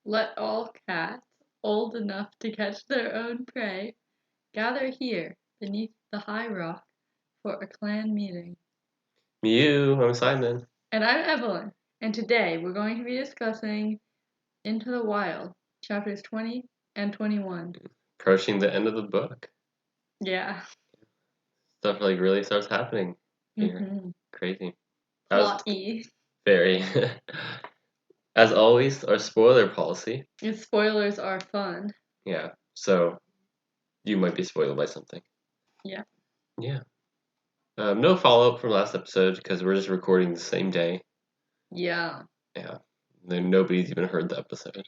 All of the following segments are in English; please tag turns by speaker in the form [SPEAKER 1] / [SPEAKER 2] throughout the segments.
[SPEAKER 1] Let all cats, old enough to catch their own prey, gather here, beneath the high rock, for a clan meeting.
[SPEAKER 2] Miouooo, I'm Simon.
[SPEAKER 1] And I'm Evelyn, and today we're going to be discussing Into the Wild, chapters 20 and 21.
[SPEAKER 2] Approaching the end of the book.
[SPEAKER 1] Yeah.
[SPEAKER 2] Stuff really starts happening here.
[SPEAKER 1] Mm-hmm.
[SPEAKER 2] Crazy.
[SPEAKER 1] Plotty.
[SPEAKER 2] Very. As always, our spoiler policy.
[SPEAKER 1] And spoilers are fun.
[SPEAKER 2] Yeah, so you might be spoiled by something.
[SPEAKER 1] Yeah.
[SPEAKER 2] Yeah. No follow-up from last episode because we're just recording the same day.
[SPEAKER 1] Yeah.
[SPEAKER 2] Yeah. Nobody's even heard the episode.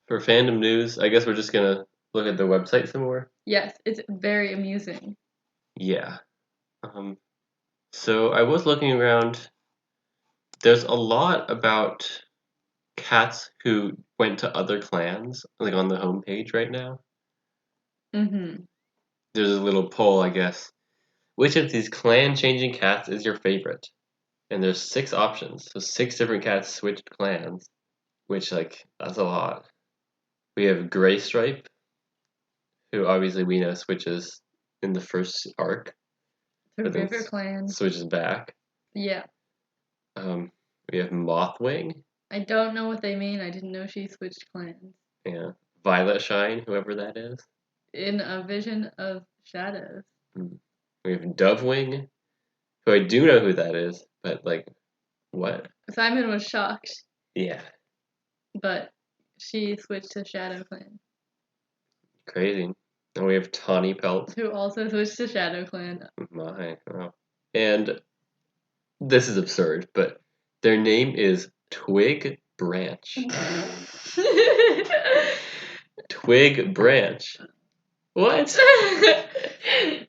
[SPEAKER 2] For fandom news, I guess we're just gonna look at the website some more.
[SPEAKER 1] Yes, it's very amusing.
[SPEAKER 2] Yeah. So I was looking around. There's a lot about cats who went to other clans, like on the homepage right now.
[SPEAKER 1] Mm-hmm.
[SPEAKER 2] There's a little poll, I guess. Which of these clan-changing cats is your favorite? And there's 6 options. So 6 different cats switched clans, which, that's a lot. We have Gray Stripe, who obviously we know switches in the first arc.
[SPEAKER 1] The
[SPEAKER 2] But then
[SPEAKER 1] River Clan.
[SPEAKER 2] switches back.
[SPEAKER 1] Yeah.
[SPEAKER 2] We have Mothwing.
[SPEAKER 1] I don't know what they mean. I didn't know she switched clans.
[SPEAKER 2] Yeah. Violet Shine, whoever that is.
[SPEAKER 1] In a vision of shadows.
[SPEAKER 2] We have Dovewing, who I do know who that is, but what?
[SPEAKER 1] Simon was shocked.
[SPEAKER 2] Yeah.
[SPEAKER 1] But she switched to Shadow Clan.
[SPEAKER 2] Crazy. And we have Tawny Pelt.
[SPEAKER 1] Who also switched to Shadow Clan.
[SPEAKER 2] My. Oh. And this is absurd, but their name is Twig Branch. Twig Branch. What?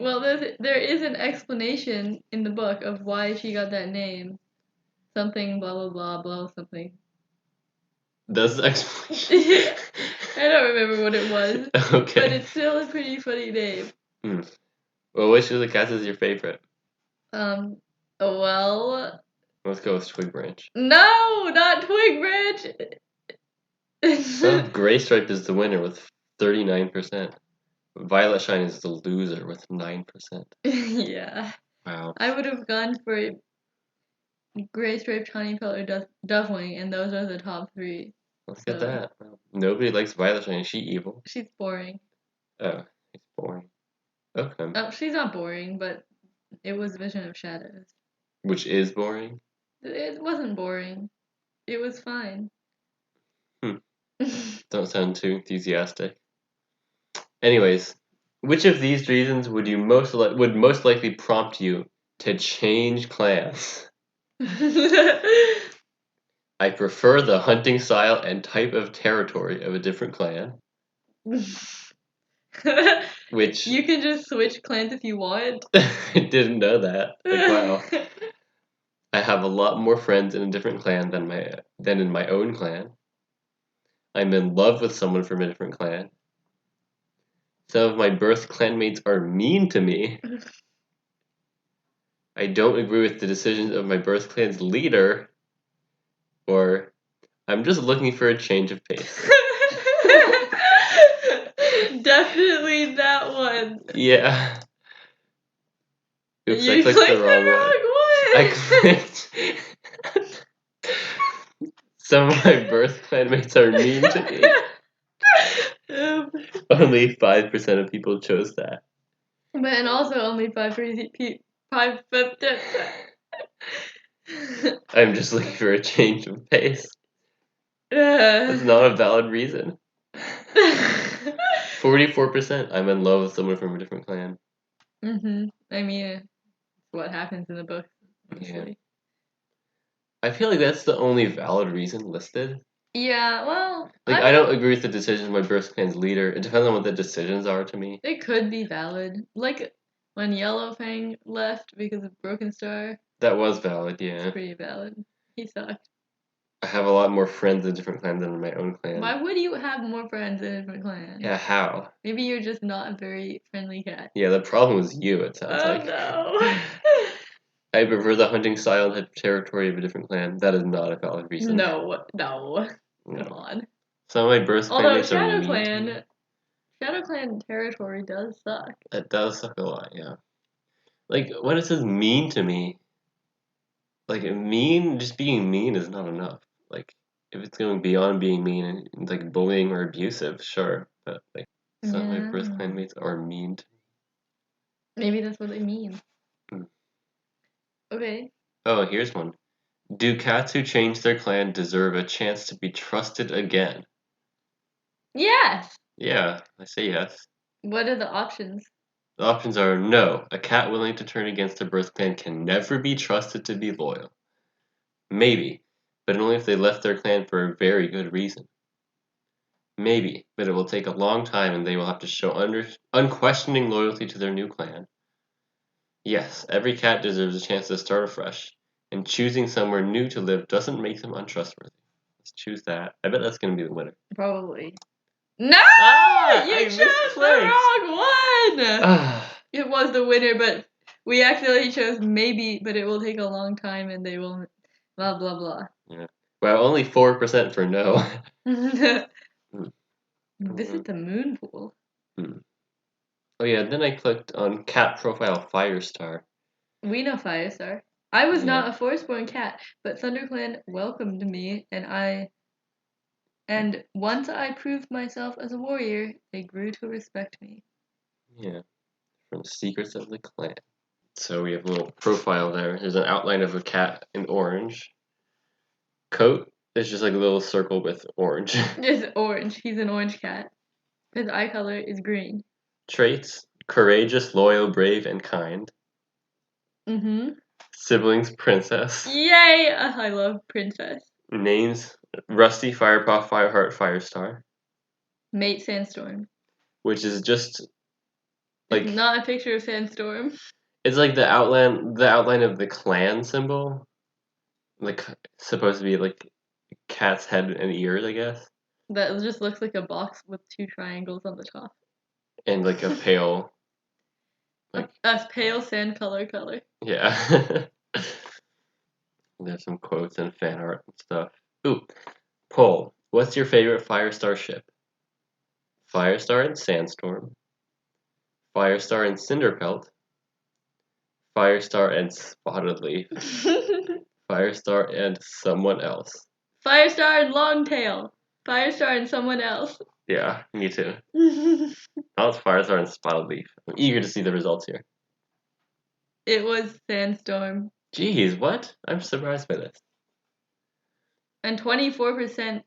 [SPEAKER 1] Well, there is an explanation in the book of why she got that name. Something blah blah blah blah something.
[SPEAKER 2] That's the explanation.
[SPEAKER 1] I don't remember what it was.
[SPEAKER 2] Okay.
[SPEAKER 1] But it's still a pretty funny name.
[SPEAKER 2] Well, which of the cats is your favorite?
[SPEAKER 1] Well...
[SPEAKER 2] Let's go with Twig Branch.
[SPEAKER 1] No! Not Twig Branch!
[SPEAKER 2] Gray Stripe is the winner with 39%. Violet Shine is the loser with 9%.
[SPEAKER 1] Yeah.
[SPEAKER 2] Wow.
[SPEAKER 1] I would have gone for Gray Stripe, Tawny Pelt, or Dovewing, and those are the top 3.
[SPEAKER 2] Look at that. Nobody likes Violet Shine. Is she evil?
[SPEAKER 1] She's boring.
[SPEAKER 2] Oh, it's boring. Okay.
[SPEAKER 1] Oh, she's not boring, but it was Vision of Shadows.
[SPEAKER 2] Which is boring?
[SPEAKER 1] It wasn't boring. It was fine.
[SPEAKER 2] Don't sound too enthusiastic. Anyways, which of these reasons would most likely prompt you to change clans? I prefer the hunting style and type of territory of a different clan. Which
[SPEAKER 1] you can just switch clans if you want.
[SPEAKER 2] I didn't know that. Wow. I have a lot more friends in a different clan than in my own clan. I'm in love with someone from a different clan. Some of my birth clanmates are mean to me. I don't agree with the decisions of my birth clan's leader. Or I'm just looking for a change of pace.
[SPEAKER 1] Definitely that one.
[SPEAKER 2] Yeah. Oops,
[SPEAKER 1] You
[SPEAKER 2] I clicked the wrong one. I clicked. Some of my birth clanmates are mean to me. Only 5% of people chose that.
[SPEAKER 1] But and also only 5%.
[SPEAKER 2] I'm just looking for a change of pace. That's not a valid reason. 44%. I'm in love with someone from a different clan.
[SPEAKER 1] I mean, what happens in the book.
[SPEAKER 2] Yeah. I feel like that's the only valid reason listed.
[SPEAKER 1] Yeah, well...
[SPEAKER 2] I don't agree with the decision of my birth clan's leader. It depends on what the decisions are to me.
[SPEAKER 1] It could be valid. Like, when Yellowfang left because of Broken Star.
[SPEAKER 2] That was valid, yeah.
[SPEAKER 1] It's pretty valid. He sucked.
[SPEAKER 2] I have a lot more friends in different clans than in my own clan.
[SPEAKER 1] Why would you have more friends in a different clan?
[SPEAKER 2] Yeah, how?
[SPEAKER 1] Maybe you're just not a very friendly cat.
[SPEAKER 2] Yeah, the problem was you, it sounds like.
[SPEAKER 1] Oh, no.
[SPEAKER 2] I prefer the hunting style and territory of a different clan. That is not a valid reason.
[SPEAKER 1] No. Come
[SPEAKER 2] No.
[SPEAKER 1] on.
[SPEAKER 2] Some of my birth
[SPEAKER 1] Although
[SPEAKER 2] clanmates are mean to me.
[SPEAKER 1] Shadow Clan territory does suck.
[SPEAKER 2] That does suck a lot, yeah. Like, when it says mean to me, like, mean, just being mean is not enough. Like, if it's going beyond being mean and like bullying or abusive, sure. But like, some of my birth
[SPEAKER 1] Yeah.
[SPEAKER 2] clanmates are mean to
[SPEAKER 1] Maybe that's what they mean.
[SPEAKER 2] me.
[SPEAKER 1] Okay.
[SPEAKER 2] Oh, here's one. Do cats who change their clan deserve a chance to be trusted again?
[SPEAKER 1] Yes.
[SPEAKER 2] Yeah, I say yes.
[SPEAKER 1] What are the options?
[SPEAKER 2] The options are no, a cat willing to turn against their birth clan can never be trusted to be loyal. Maybe, but only if they left their clan for a very good reason. Maybe, but it will take a long time and they will have to show unquestioning loyalty to their new clan. Yes, every cat deserves a chance to start afresh, and choosing somewhere new to live doesn't make them untrustworthy. Let's choose that. I bet that's going to be the winner.
[SPEAKER 1] Probably. No! You
[SPEAKER 2] I
[SPEAKER 1] chose the wrong one!
[SPEAKER 2] Ah,
[SPEAKER 1] It was the winner, but we accidentally chose maybe, but it will take a long time and they will blah blah blah.
[SPEAKER 2] yeah. Well, only 4% for no.
[SPEAKER 1] Visit the moon pool.
[SPEAKER 2] Hmm. Oh yeah, then I clicked on cat profile Firestar.
[SPEAKER 1] We know Firestar. I was
[SPEAKER 2] Yeah.
[SPEAKER 1] not a Forestborn cat, but ThunderClan welcomed me, and once I proved myself as a warrior, they grew to respect me.
[SPEAKER 2] Yeah, from Secrets of the Clan. So we have a little profile there. There's an outline of a cat in orange. Coat is just like a little circle with orange.
[SPEAKER 1] It's orange. He's an orange cat. His eye color is green.
[SPEAKER 2] Traits: courageous, loyal, brave, and kind.
[SPEAKER 1] Mm-hmm.
[SPEAKER 2] Siblings: princess.
[SPEAKER 1] Yay! I love Princess.
[SPEAKER 2] Names: Rusty, Firepaw, Fireheart, Firestar.
[SPEAKER 1] Mate Sandstorm.
[SPEAKER 2] Which is just like
[SPEAKER 1] It's not a picture of Sandstorm.
[SPEAKER 2] it's like the outline of the clan symbol. Like supposed to be like cat's head and ears, I guess.
[SPEAKER 1] That just looks like a box with two triangles on the top.
[SPEAKER 2] And like a pale like
[SPEAKER 1] A pale sand color.
[SPEAKER 2] yeah. There's some quotes and fan art and stuff. Ooh, poll. What's your favorite Firestar ship? Firestar and Sandstorm. Firestar and Cinderpelt. Firestar and Spotted Leaf. Firestar and someone else.
[SPEAKER 1] Firestar and Longtail. Firestar and someone else.
[SPEAKER 2] Yeah, me too. That was Firestar and Spotted Leaf. I'm eager to see the results here.
[SPEAKER 1] It was Sandstorm.
[SPEAKER 2] Jeez, what? I'm surprised by this.
[SPEAKER 1] And 24%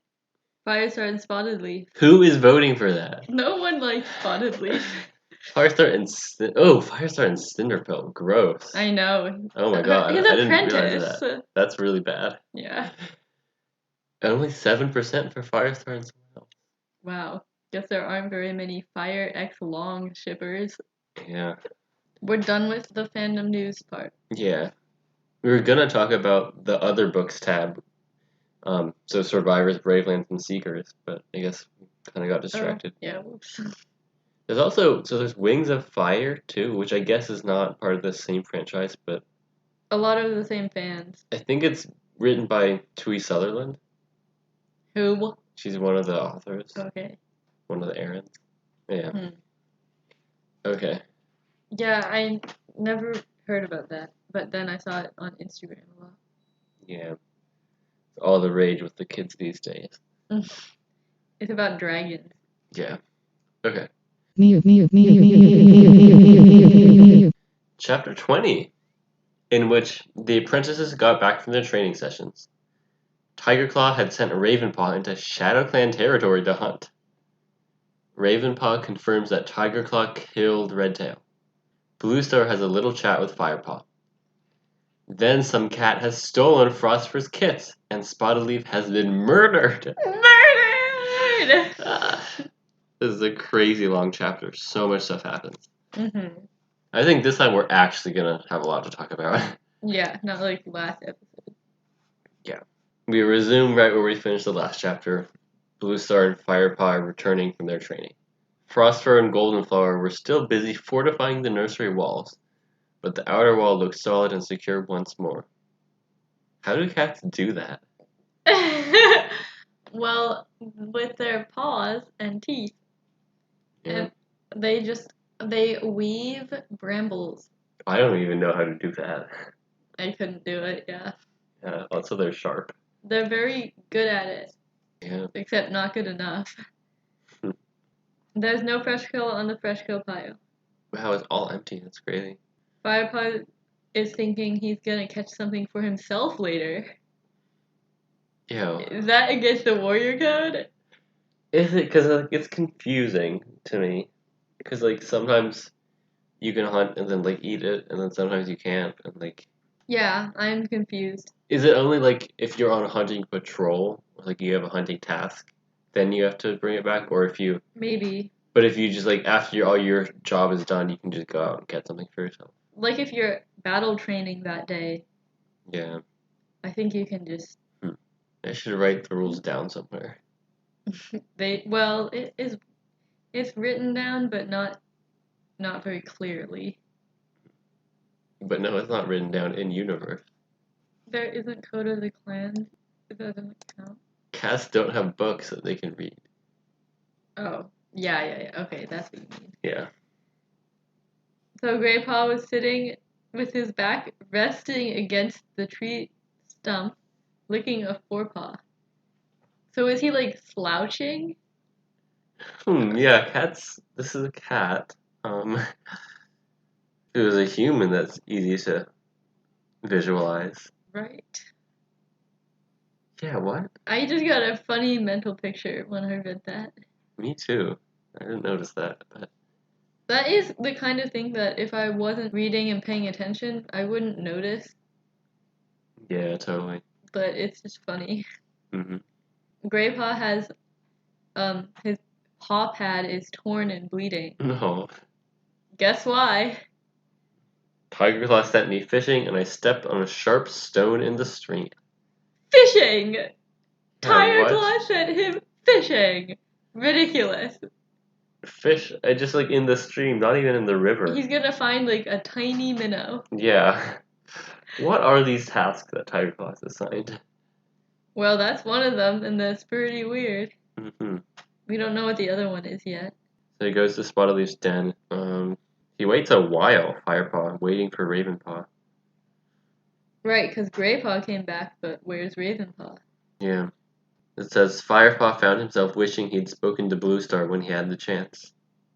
[SPEAKER 1] Firestar and Spotted Leaf.
[SPEAKER 2] Who is voting for that?
[SPEAKER 1] No one likes Spotted Leaf.
[SPEAKER 2] Firestar and Firestar and Cinderpelt. Gross.
[SPEAKER 1] I know.
[SPEAKER 2] Oh my god,
[SPEAKER 1] His
[SPEAKER 2] I didn't realize
[SPEAKER 1] apprentice.
[SPEAKER 2] that. That's really bad.
[SPEAKER 1] Yeah.
[SPEAKER 2] And only 7% for Firestar and someone else.
[SPEAKER 1] Wow. Guess there aren't very many Fire X Long shippers.
[SPEAKER 2] Yeah.
[SPEAKER 1] We're done with the fandom news part.
[SPEAKER 2] Yeah. We were gonna talk about the other books tab. So Survivors, Bravelands, and Seekers, but I guess we kind of got distracted.
[SPEAKER 1] Yeah, whoops.
[SPEAKER 2] There's Wings of Fire too, which I guess is not part of the same franchise, but
[SPEAKER 1] A lot of the same fans.
[SPEAKER 2] I think it's written by Tui Sutherland.
[SPEAKER 1] Who?
[SPEAKER 2] She's one of the authors.
[SPEAKER 1] Okay.
[SPEAKER 2] One of the errands. Yeah.
[SPEAKER 1] Hmm.
[SPEAKER 2] Okay.
[SPEAKER 1] Yeah, I never heard about that, but then I saw it on Instagram a lot.
[SPEAKER 2] Yeah. It's all the rage with the kids these days.
[SPEAKER 1] It's about dragons.
[SPEAKER 2] Yeah. Okay. Chapter 20, in which the apprentices got back from their training sessions. Tigerclaw had sent Ravenpaw into Shadow Clan territory to hunt. Ravenpaw confirms that Tigerclaw killed Redtail. Bluestar has a little chat with Firepaw. Then some cat has stolen Frostfur's kits, and Spotted Leaf has been murdered.
[SPEAKER 1] Murdered!
[SPEAKER 2] This is a crazy long chapter. So much stuff happens.
[SPEAKER 1] Mm-hmm.
[SPEAKER 2] I think this time we're actually gonna have a lot to talk about.
[SPEAKER 1] Yeah, not like last episode.
[SPEAKER 2] Yeah. We resume right where we finished the last chapter. Bluestar and Firepaw returning from their training. Frostfur and Goldenflower were still busy fortifying the nursery walls but the outer wall looks solid and secure once more. How do cats do that?
[SPEAKER 1] Well, with their paws and teeth,
[SPEAKER 2] Yeah.
[SPEAKER 1] and they weave brambles.
[SPEAKER 2] I don't even know how to do that.
[SPEAKER 1] I couldn't do it, yeah.
[SPEAKER 2] Yeah, also they're sharp.
[SPEAKER 1] They're very good at it,
[SPEAKER 2] Yeah.
[SPEAKER 1] except not good enough. There's no fresh kill on the fresh kill pile.
[SPEAKER 2] Wow, it's all empty. That's crazy.
[SPEAKER 1] Firepot is thinking he's gonna catch something for himself later.
[SPEAKER 2] Ew.
[SPEAKER 1] Is that against the warrior code?
[SPEAKER 2] Is it? Because like, it's confusing to me. Because like sometimes you can hunt and then like eat it, and then sometimes you can't. And like,
[SPEAKER 1] Yeah, I'm confused.
[SPEAKER 2] is it only like if you're on a hunting patrol, or, like you have a hunting task, then you have to bring it back, or if you?
[SPEAKER 1] Maybe.
[SPEAKER 2] But if you just like after all your job is done, you can just go out and get something for yourself.
[SPEAKER 1] Like if you're battle training that day,
[SPEAKER 2] Yeah.
[SPEAKER 1] I think you can just
[SPEAKER 2] I should write the rules down somewhere.
[SPEAKER 1] it's written down but not very clearly.
[SPEAKER 2] But no, it's not written down in universe.
[SPEAKER 1] There isn't Code of the Clan. That doesn't count.
[SPEAKER 2] Cats don't have books that they can read.
[SPEAKER 1] Oh, yeah. Okay, that's what you mean.
[SPEAKER 2] Yeah.
[SPEAKER 1] So Grey Paw was sitting with his back resting against the tree stump, licking a forepaw. So is he like slouching?
[SPEAKER 2] Yeah, cats. This is a cat. If it was a human, that's easy to visualize.
[SPEAKER 1] Right.
[SPEAKER 2] Yeah, what?
[SPEAKER 1] I just got a funny mental picture when I read that.
[SPEAKER 2] Me too. I didn't notice that, but
[SPEAKER 1] That is the kind of thing that if I wasn't reading and paying attention, I wouldn't notice,
[SPEAKER 2] yeah, totally.
[SPEAKER 1] but it's just funny.
[SPEAKER 2] Mm-hmm.
[SPEAKER 1] Greypaw has his paw pad is torn and bleeding.
[SPEAKER 2] No.
[SPEAKER 1] Guess why?
[SPEAKER 2] Tiger Claw sent me fishing, and I stepped on a sharp stone in the stream.
[SPEAKER 1] Fishing! Tiger
[SPEAKER 2] What?
[SPEAKER 1] Claw sent him fishing! Ridiculous.
[SPEAKER 2] Fish? I just like in the stream, not even in the river.
[SPEAKER 1] He's gonna find like a tiny minnow.
[SPEAKER 2] Yeah. What are these tasks that Tiger Claw has assigned?
[SPEAKER 1] Well, that's one of them, and that's pretty weird.
[SPEAKER 2] Mm-hmm.
[SPEAKER 1] We don't know what the other one is yet.
[SPEAKER 2] So he goes to Spotaleaf's den. He waits a while, Firepaw, waiting for Ravenpaw.
[SPEAKER 1] Right, because Greypaw came back, but where's Ravenpaw?
[SPEAKER 2] Yeah. It says Firepaw found himself wishing he'd spoken to Bluestar when he had the chance.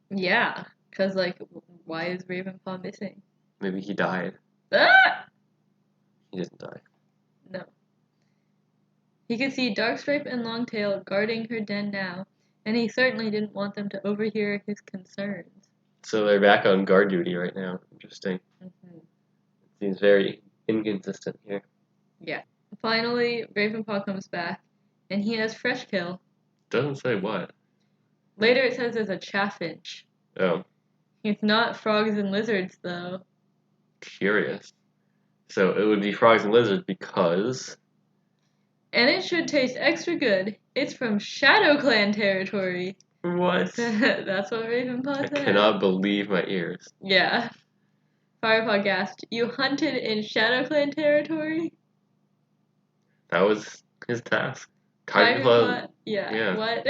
[SPEAKER 1] Yeah, because, like, why is Ravenpaw missing?
[SPEAKER 2] Maybe he died.
[SPEAKER 1] Ah!
[SPEAKER 2] He didn't die.
[SPEAKER 1] No. He could see Darkstripe and Longtail guarding her den now, and he certainly didn't want them to overhear his concerns.
[SPEAKER 2] So they're back on guard duty right now. Interesting.
[SPEAKER 1] Mm-hmm.
[SPEAKER 2] Seems very inconsistent here.
[SPEAKER 1] Yeah. Finally, Ravenpaw comes back, and he has fresh kill.
[SPEAKER 2] Doesn't say what.
[SPEAKER 1] Later it says there's a chaffinch.
[SPEAKER 2] Oh.
[SPEAKER 1] It's not frogs and lizards, though.
[SPEAKER 2] Curious. So it would be frogs and lizards because...
[SPEAKER 1] And it should taste extra good. It's from Shadow Clan territory.
[SPEAKER 2] What?
[SPEAKER 1] That's what Ravenpaw said.
[SPEAKER 2] I cannot believe my ears.
[SPEAKER 1] Yeah. Firepaw gasped, "You hunted in Shadow Clan territory?"
[SPEAKER 2] That was his task.
[SPEAKER 1] Tigerclaw,
[SPEAKER 2] yeah.
[SPEAKER 1] What?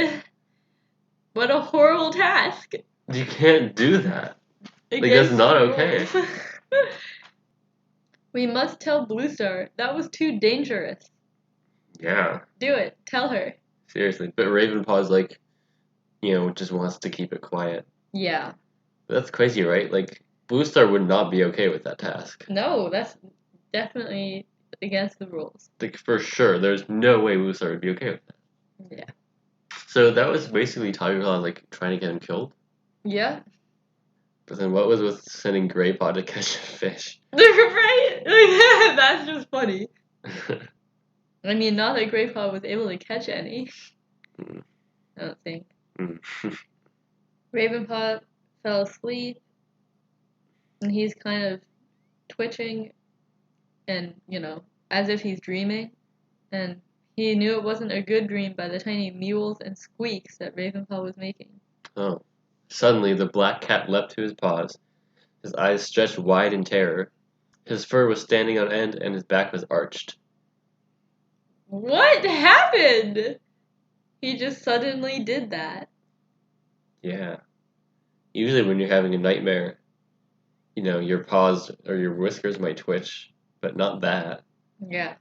[SPEAKER 1] What a horrible task.
[SPEAKER 2] You can't do that. Like,
[SPEAKER 1] Against
[SPEAKER 2] that's not
[SPEAKER 1] the
[SPEAKER 2] okay.
[SPEAKER 1] rules. We must tell Bluestar. That was too dangerous.
[SPEAKER 2] Yeah.
[SPEAKER 1] Do it. Tell her.
[SPEAKER 2] Seriously. But Ravenpaw's like, just wants to keep it quiet.
[SPEAKER 1] Yeah.
[SPEAKER 2] That's crazy, right? Like, Bluestar would not be okay with that task.
[SPEAKER 1] No, that's definitely against the rules.
[SPEAKER 2] Like, for sure. There's no way Bluestar would be okay with that.
[SPEAKER 1] Yeah.
[SPEAKER 2] So that was basically Tigerclaw, like, trying to get him killed?
[SPEAKER 1] Yeah.
[SPEAKER 2] But then what was with sending Greypaw to catch a fish?
[SPEAKER 1] Right? That's just funny. I mean, not that Greypaw was able to catch any. I don't think. Ravenpaw fell asleep, and he's kind of twitching, and, as if he's dreaming. And he knew it wasn't a good dream by the tiny mewls and squeaks that Ravenpaw was making.
[SPEAKER 2] Oh. Suddenly, the black cat leapt to his paws. His eyes stretched wide in terror. His fur was standing on end and his back was arched.
[SPEAKER 1] What happened? He just suddenly did that.
[SPEAKER 2] Yeah. Usually when you're having a nightmare, your paws or your whiskers might twitch, but not that.
[SPEAKER 1] Yeah.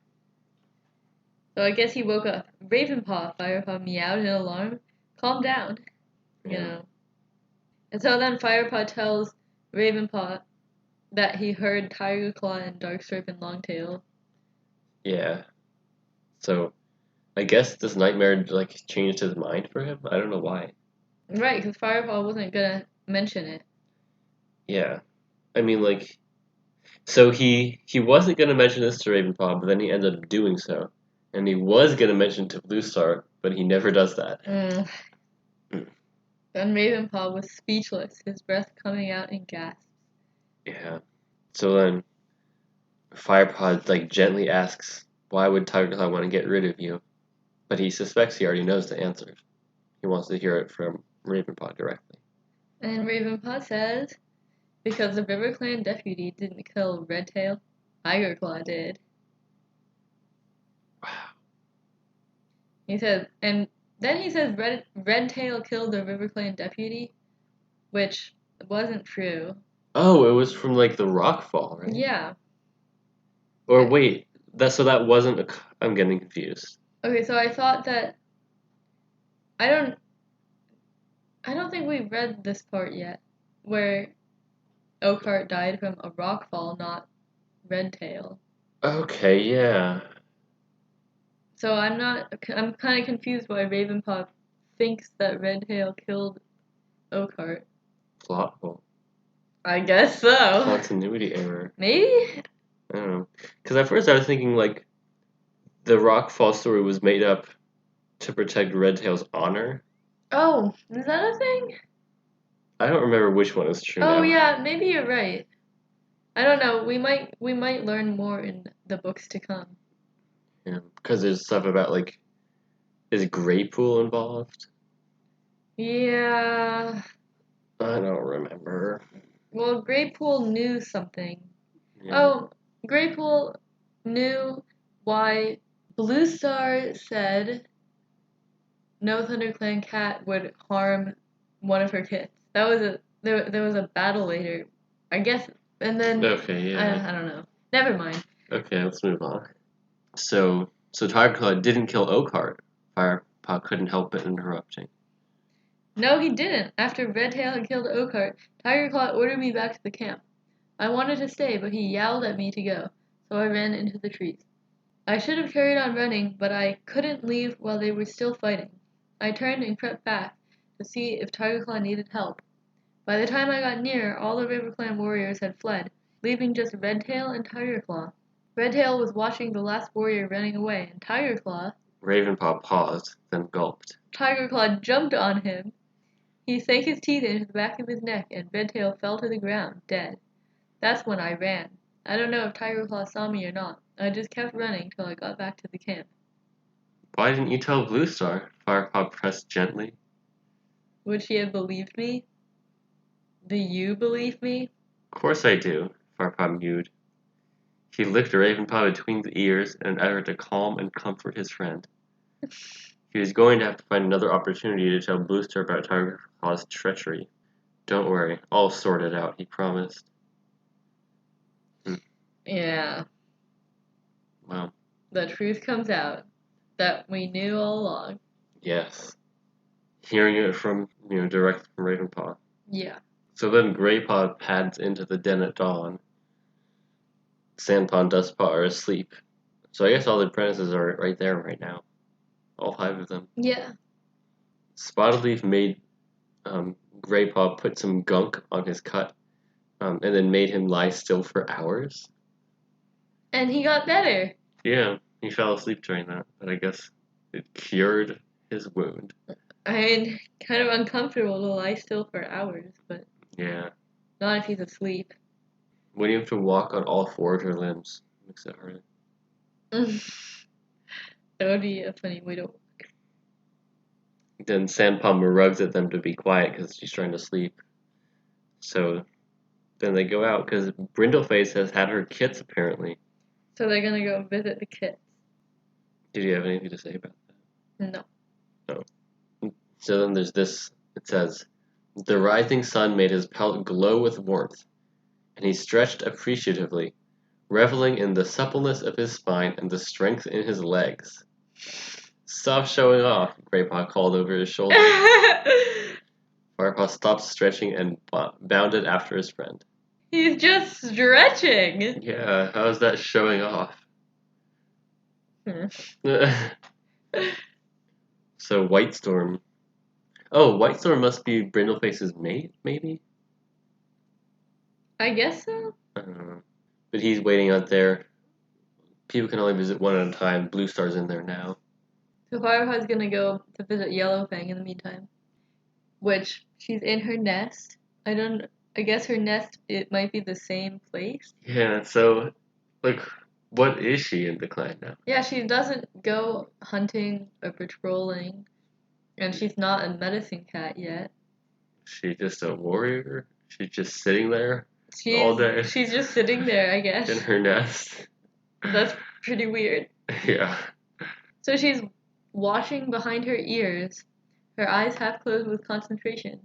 [SPEAKER 1] So I guess he woke up. Ravenpaw, Firepaw meowed in alarm. Calm down, you
[SPEAKER 2] Yeah.
[SPEAKER 1] know. And so then Firepaw tells Ravenpaw that he heard Tiger Claw and Darkstripe and Longtail.
[SPEAKER 2] Yeah. So I guess this nightmare changed his mind for him. I don't know why.
[SPEAKER 1] Right, because Firepaw wasn't gonna mention it.
[SPEAKER 2] Yeah. I mean, so he wasn't gonna mention this to Ravenpaw, but then he ended up doing so, and he was gonna mention to Bluestar, but he never does that.
[SPEAKER 1] Mm.
[SPEAKER 2] Mm.
[SPEAKER 1] Then Ravenpaw was speechless, his breath coming out in gasps.
[SPEAKER 2] Yeah. So then Firepaw gently asks, "Why would Tigerclaw want to get rid of you?" But he suspects he already knows the answer. He wants to hear it from Ravenpaw directly.
[SPEAKER 1] And Ravenpaw says, because the River Clan deputy didn't kill Redtail, Tiger Claw did.
[SPEAKER 2] Wow.
[SPEAKER 1] He says, and then he says Redtail killed the River Clan deputy, which wasn't true.
[SPEAKER 2] Oh, it was from the rock fall, right?
[SPEAKER 1] Yeah.
[SPEAKER 2] Or wait, that wasn't a. I'm getting confused.
[SPEAKER 1] Okay, so I thought that I don't think we read this part yet, where Oakheart died from a rock fall, not Redtail.
[SPEAKER 2] Okay, yeah.
[SPEAKER 1] So I'm kind of confused why Ravenpaw thinks that Redtail killed Oakheart.
[SPEAKER 2] Plot hole.
[SPEAKER 1] I guess so.
[SPEAKER 2] Continuity error.
[SPEAKER 1] Maybe?
[SPEAKER 2] I don't know. Because at first I was thinking the Rockfall story was made up to protect Redtail's honor.
[SPEAKER 1] Oh, is that a thing?
[SPEAKER 2] I don't remember which one is true
[SPEAKER 1] Oh
[SPEAKER 2] now.
[SPEAKER 1] yeah, maybe you're right. I don't know. We might learn more in the books to come.
[SPEAKER 2] Yeah, because there's stuff about is Greypool involved?
[SPEAKER 1] Yeah.
[SPEAKER 2] I don't remember.
[SPEAKER 1] Well, Greypool knew something.
[SPEAKER 2] Yeah.
[SPEAKER 1] Oh, Greypool knew why Bluestar said no ThunderClan cat would harm one of her kits. That was there was a battle later, I guess, and then
[SPEAKER 2] Okay, yeah.
[SPEAKER 1] I don't know. Never mind.
[SPEAKER 2] Okay, let's move on. So Tigerclaw didn't kill Oakheart. Firepaw couldn't help but interrupting.
[SPEAKER 1] No, he didn't. After Redtail had killed Oakheart, Tigerclaw ordered me back to the camp. I wanted to stay, but he yowled at me to go, so I ran into the trees. I should have carried on running, but I couldn't leave while they were still fighting. I turned and crept back to see if Tigerclaw needed help. By the time I got near, all the River Clan warriors had fled, leaving just Redtail and Tigerclaw. Redtail was watching the last warrior running away, and
[SPEAKER 2] Ravenpaw paused, then gulped.
[SPEAKER 1] Tigerclaw jumped on him. He sank his teeth into the back of his neck, and Redtail fell to the ground, dead. That's when I ran. I don't know if Tigerclaw saw me or not. I just kept running till I got back to the camp.
[SPEAKER 2] Why didn't you tell Bluestar? Firepaw pressed gently.
[SPEAKER 1] Would she have believed me? Do you believe me?
[SPEAKER 2] Of course I do, Firepaw mewed. He licked Ravenpaw between the ears in an effort to calm and comfort his friend. He was going to have to find another opportunity to tell Bluestar about Tigerclaw's treachery. Don't worry, I'll sort it out, he promised.
[SPEAKER 1] Yeah.
[SPEAKER 2] Well.
[SPEAKER 1] The truth comes out. That we knew all along.
[SPEAKER 2] Yes. Hearing it from, direct from Ravenpaw.
[SPEAKER 1] Yeah.
[SPEAKER 2] So then Greypaw pads into the den at dawn. Sandpaw and Dustpaw are asleep. So I guess all the apprentices are right there right now. All 5 of them.
[SPEAKER 1] Yeah.
[SPEAKER 2] Spotted made Greypaw put some gunk on his cut, and then made him lie still for hours.
[SPEAKER 1] And he got better.
[SPEAKER 2] Yeah, he fell asleep during that, but I guess it cured his wound.
[SPEAKER 1] I mean, kind of uncomfortable to lie still for hours, but
[SPEAKER 2] Yeah.
[SPEAKER 1] not if he's asleep.
[SPEAKER 2] When you have to walk on all 4 of your limbs, it makes it harder.
[SPEAKER 1] That would be a funny way to walk.
[SPEAKER 2] Then Sandpalmer rugs at them to be quiet because she's trying to sleep. So then they go out because Brindleface has had her kits apparently.
[SPEAKER 1] So they're gonna go visit the kids.
[SPEAKER 2] Did you have anything to say about
[SPEAKER 1] No.
[SPEAKER 2] that? No. So then there's this. It says, the rising sun made his pelt glow with warmth, and he stretched appreciatively, reveling in the suppleness of his spine and the strength in his legs. Stop showing off, Greypaw called over his shoulder. Firepaw stopped stretching and bounded after his friend.
[SPEAKER 1] He's just stretching.
[SPEAKER 2] Yeah, how's that showing off? So Whitestorm. Oh, Whitestorm must be Brindleface's mate, maybe?
[SPEAKER 1] I guess so.
[SPEAKER 2] I don't know. But he's waiting out there. People can only visit one at a time. Blue Star's in there now.
[SPEAKER 1] So Firepaw's gonna go to visit Yellowfang in the meantime. Which, she's in her nest. I guess her nest, it might be the same place.
[SPEAKER 2] Yeah, so, like, what is she in the clan now?
[SPEAKER 1] Yeah, she doesn't go hunting or patrolling. And she's not a medicine cat yet.
[SPEAKER 2] She's just a warrior? She's just sitting there all day?
[SPEAKER 1] She's just sitting there, I guess.
[SPEAKER 2] In her nest?
[SPEAKER 1] That's pretty weird.
[SPEAKER 2] Yeah.
[SPEAKER 1] So she's watching behind her ears, her eyes half closed with concentration.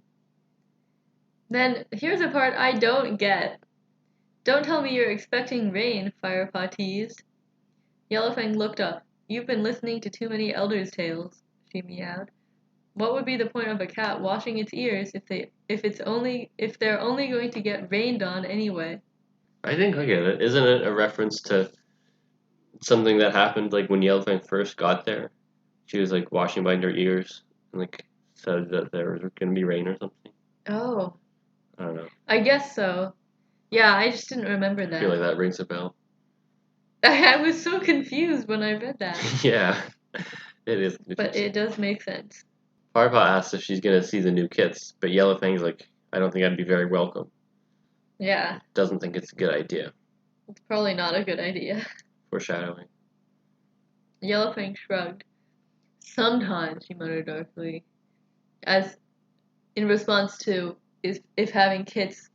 [SPEAKER 1] Then, here's a part I don't get. Don't tell me you're expecting rain, Firepaw teased. Yellowfang looked up. You've been listening to too many elders' tales, she meowed. What would be the point of a cat washing its ears if they're only going to get rained on anyway?
[SPEAKER 2] I think I get it. Isn't it a reference to something that happened like when Yellowfang first got there? She was like washing behind her ears and like said that there was gonna be rain or something.
[SPEAKER 1] Oh.
[SPEAKER 2] I don't know.
[SPEAKER 1] I guess so. Yeah, I just didn't remember that.
[SPEAKER 2] I feel like that rings a bell.
[SPEAKER 1] I was so confused when I read that.
[SPEAKER 2] Yeah, it is confusing.
[SPEAKER 1] But it does make sense.
[SPEAKER 2] Firepaw asks if she's gonna see the new kits, but Yellowfang's like, I don't think I'd be very welcome.
[SPEAKER 1] Yeah.
[SPEAKER 2] Doesn't think it's a good idea.
[SPEAKER 1] It's probably not a good idea.
[SPEAKER 2] Foreshadowing.
[SPEAKER 1] Yellowfang shrugged. Sometimes, she muttered darkly, as in response to if having kits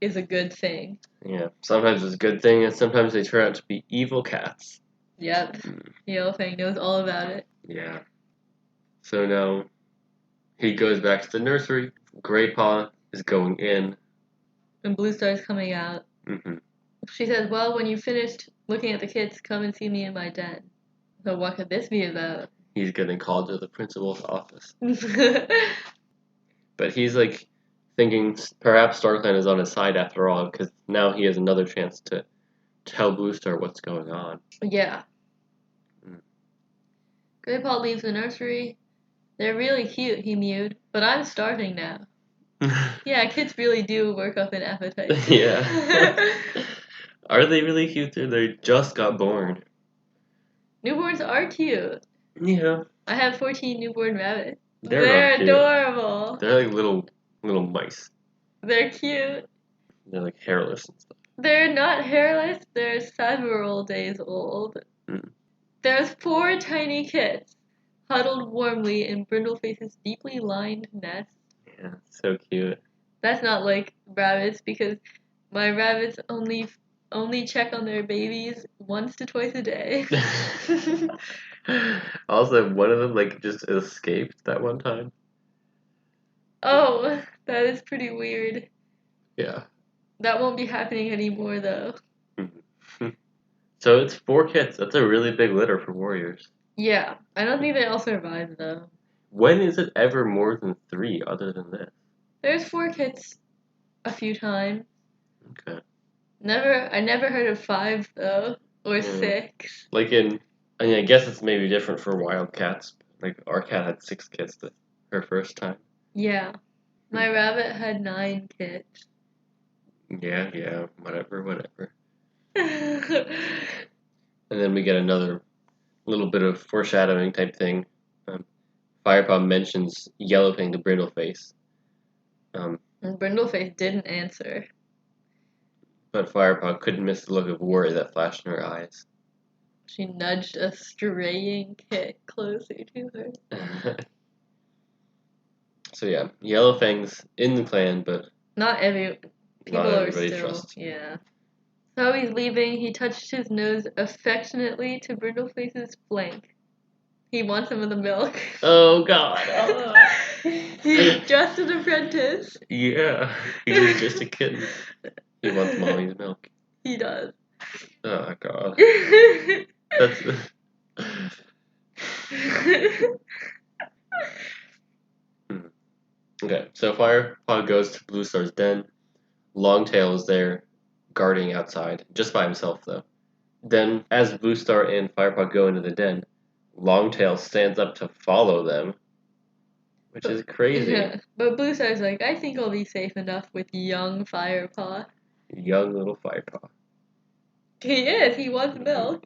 [SPEAKER 1] is a good thing.
[SPEAKER 2] Yeah, sometimes it's a good thing, and sometimes they turn out to be evil cats.
[SPEAKER 1] Yep. Yellowfang knows all about it.
[SPEAKER 2] Yeah. So now he goes back to the nursery. Greypaw is going in.
[SPEAKER 1] And Blue Star's coming out.
[SPEAKER 2] Mm-hmm.
[SPEAKER 1] She says, well, when you finished looking at the kits, come and see me in my den. So what could this be about?
[SPEAKER 2] He's getting called to the principal's office. But he's like thinking perhaps StarClan is on his side after all, because now he has another chance to tell Blue Star what's going on.
[SPEAKER 1] Yeah. Greypaw leaves the nursery. They're really cute, he mewed, but I'm starving now. Yeah, kids really do work up an appetite.
[SPEAKER 2] Yeah. Are they really cute? They just got born.
[SPEAKER 1] Newborns are cute.
[SPEAKER 2] Yeah.
[SPEAKER 1] I have 14 newborn rabbits.
[SPEAKER 2] They're
[SPEAKER 1] adorable.
[SPEAKER 2] They're like little mice.
[SPEAKER 1] They're cute.
[SPEAKER 2] They're like hairless and stuff.
[SPEAKER 1] They're not hairless, they're several days old. There's 4 tiny kits, huddled warmly in Brindleface's deeply lined nest.
[SPEAKER 2] Yeah, so cute.
[SPEAKER 1] That's not like rabbits, because my rabbits only check on their babies once to twice a day.
[SPEAKER 2] Also, one of them like just escaped that one time.
[SPEAKER 1] Oh, that is pretty weird.
[SPEAKER 2] Yeah.
[SPEAKER 1] That won't be happening anymore, though.
[SPEAKER 2] So it's 4 kits. That's a really big litter for warriors.
[SPEAKER 1] Yeah, I don't think they all survive, though.
[SPEAKER 2] When is it ever more than 3 other than this?
[SPEAKER 1] There's 4 kits a few times.
[SPEAKER 2] Okay.
[SPEAKER 1] I never heard of 5, though. Or 6.
[SPEAKER 2] Like I guess it's maybe different for wild cats. Like our cat had 6 kits her first time.
[SPEAKER 1] Yeah. My rabbit had 9 kits.
[SPEAKER 2] Yeah, whatever. And then we get another little bit of foreshadowing type thing. Firepaw mentions Yellowfang to Brindleface.
[SPEAKER 1] And Brindleface didn't answer.
[SPEAKER 2] But Firepaw couldn't miss the look of worry that flashed in her eyes.
[SPEAKER 1] She nudged a straying kit closer to her.
[SPEAKER 2] So yeah, Yellowfang's in the clan, but...
[SPEAKER 1] Not People
[SPEAKER 2] not
[SPEAKER 1] are
[SPEAKER 2] everybody
[SPEAKER 1] still,
[SPEAKER 2] trusts.
[SPEAKER 1] yeah. So he's leaving. He touched his nose affectionately to Brindleface's flank. He wants some of the milk.
[SPEAKER 2] Oh God.
[SPEAKER 1] He's just an apprentice.
[SPEAKER 2] Yeah, he's just a kitten. He wants mommy's milk.
[SPEAKER 1] He does.
[SPEAKER 2] Oh God. That's. Okay, so Firepot goes to Blue Star's den. Longtail is there, guarding outside, just by himself though. Then, as Blue Star and Firepot go into the den, Longtail stands up to follow them, which is crazy.
[SPEAKER 1] Yeah, but Blue Star's like, I think I'll be safe enough with young Firepaw.
[SPEAKER 2] Young little Firepaw.
[SPEAKER 1] He is. He wants milk.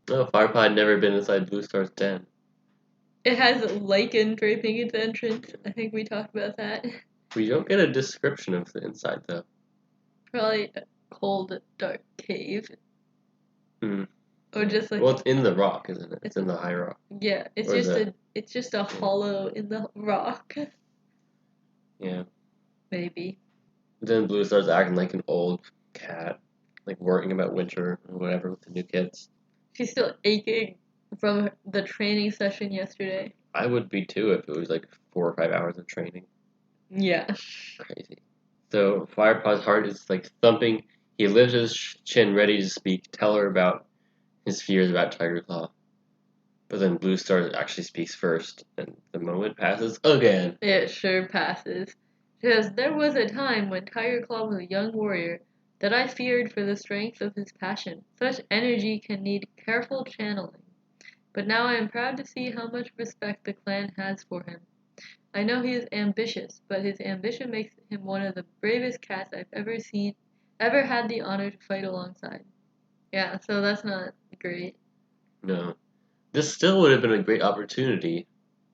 [SPEAKER 2] No, Firepot had never been inside Blue Star's den.
[SPEAKER 1] It has lichen draping its entrance. I think we talked about that.
[SPEAKER 2] We don't get a description of the inside though.
[SPEAKER 1] Probably a cold, dark cave.
[SPEAKER 2] Hmm.
[SPEAKER 1] Or just like,
[SPEAKER 2] Well, it's in the rock, isn't it? It's in the high rock.
[SPEAKER 1] yeah,
[SPEAKER 2] Or is
[SPEAKER 1] it's just a hollow in the rock.
[SPEAKER 2] Yeah.
[SPEAKER 1] Maybe.
[SPEAKER 2] Then Blue starts acting like an old cat, like worrying about winter or whatever with the new kids.
[SPEAKER 1] She's still aching from the training session yesterday.
[SPEAKER 2] I would be too if it was like 4 or 5 hours of training.
[SPEAKER 1] Yeah.
[SPEAKER 2] Crazy. So Firepaw's heart is like thumping. He lifts his chin, ready to speak, tell her about his fears about Tiger Claw. But then Blue Star actually speaks first, and the moment passes again.
[SPEAKER 1] It sure passes. Because there was a time when Tiger Claw was a young warrior that I feared for the strength of his passion. Such energy can need careful channeling. But now I am proud to see how much respect the clan has for him. I know he is ambitious, but his ambition makes him one of the bravest cats I've ever had the honor to fight alongside. Yeah, so that's not great.
[SPEAKER 2] No. This still would have been a great opportunity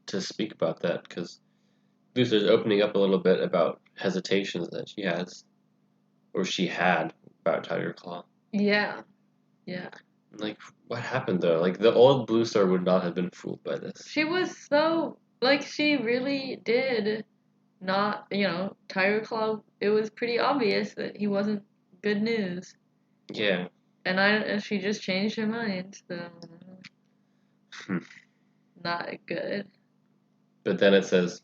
[SPEAKER 2] to speak about that, because Lucy's opening up a little bit about hesitations that she has, or she had, about Tiger Claw.
[SPEAKER 1] Yeah, yeah.
[SPEAKER 2] Like, what happened though? Like, the old Blue Star would not have been fooled by this.
[SPEAKER 1] She was so, like, she really did not, Tiger Claw, it was pretty obvious that he wasn't good news.
[SPEAKER 2] Yeah.
[SPEAKER 1] And she just changed her mind, so
[SPEAKER 2] Hmm.
[SPEAKER 1] not good.
[SPEAKER 2] But then it says,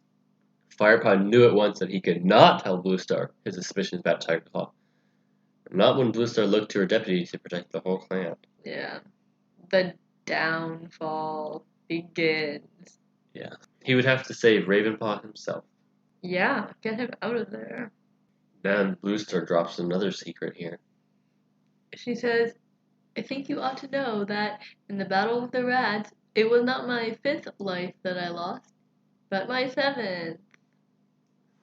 [SPEAKER 2] Firepaw knew at once that he could not tell Blue Star his suspicions about Tiger Claw. Not when Blue Star looked to her deputy to protect the whole clan.
[SPEAKER 1] Yeah. The downfall begins.
[SPEAKER 2] Yeah. He would have to save Ravenpaw himself.
[SPEAKER 1] Yeah, get him out of there.
[SPEAKER 2] Then Blue Star drops another secret here.
[SPEAKER 1] She says, I think you ought to know that in the battle with the rats, it was not my 5th life that I lost, but my 7th.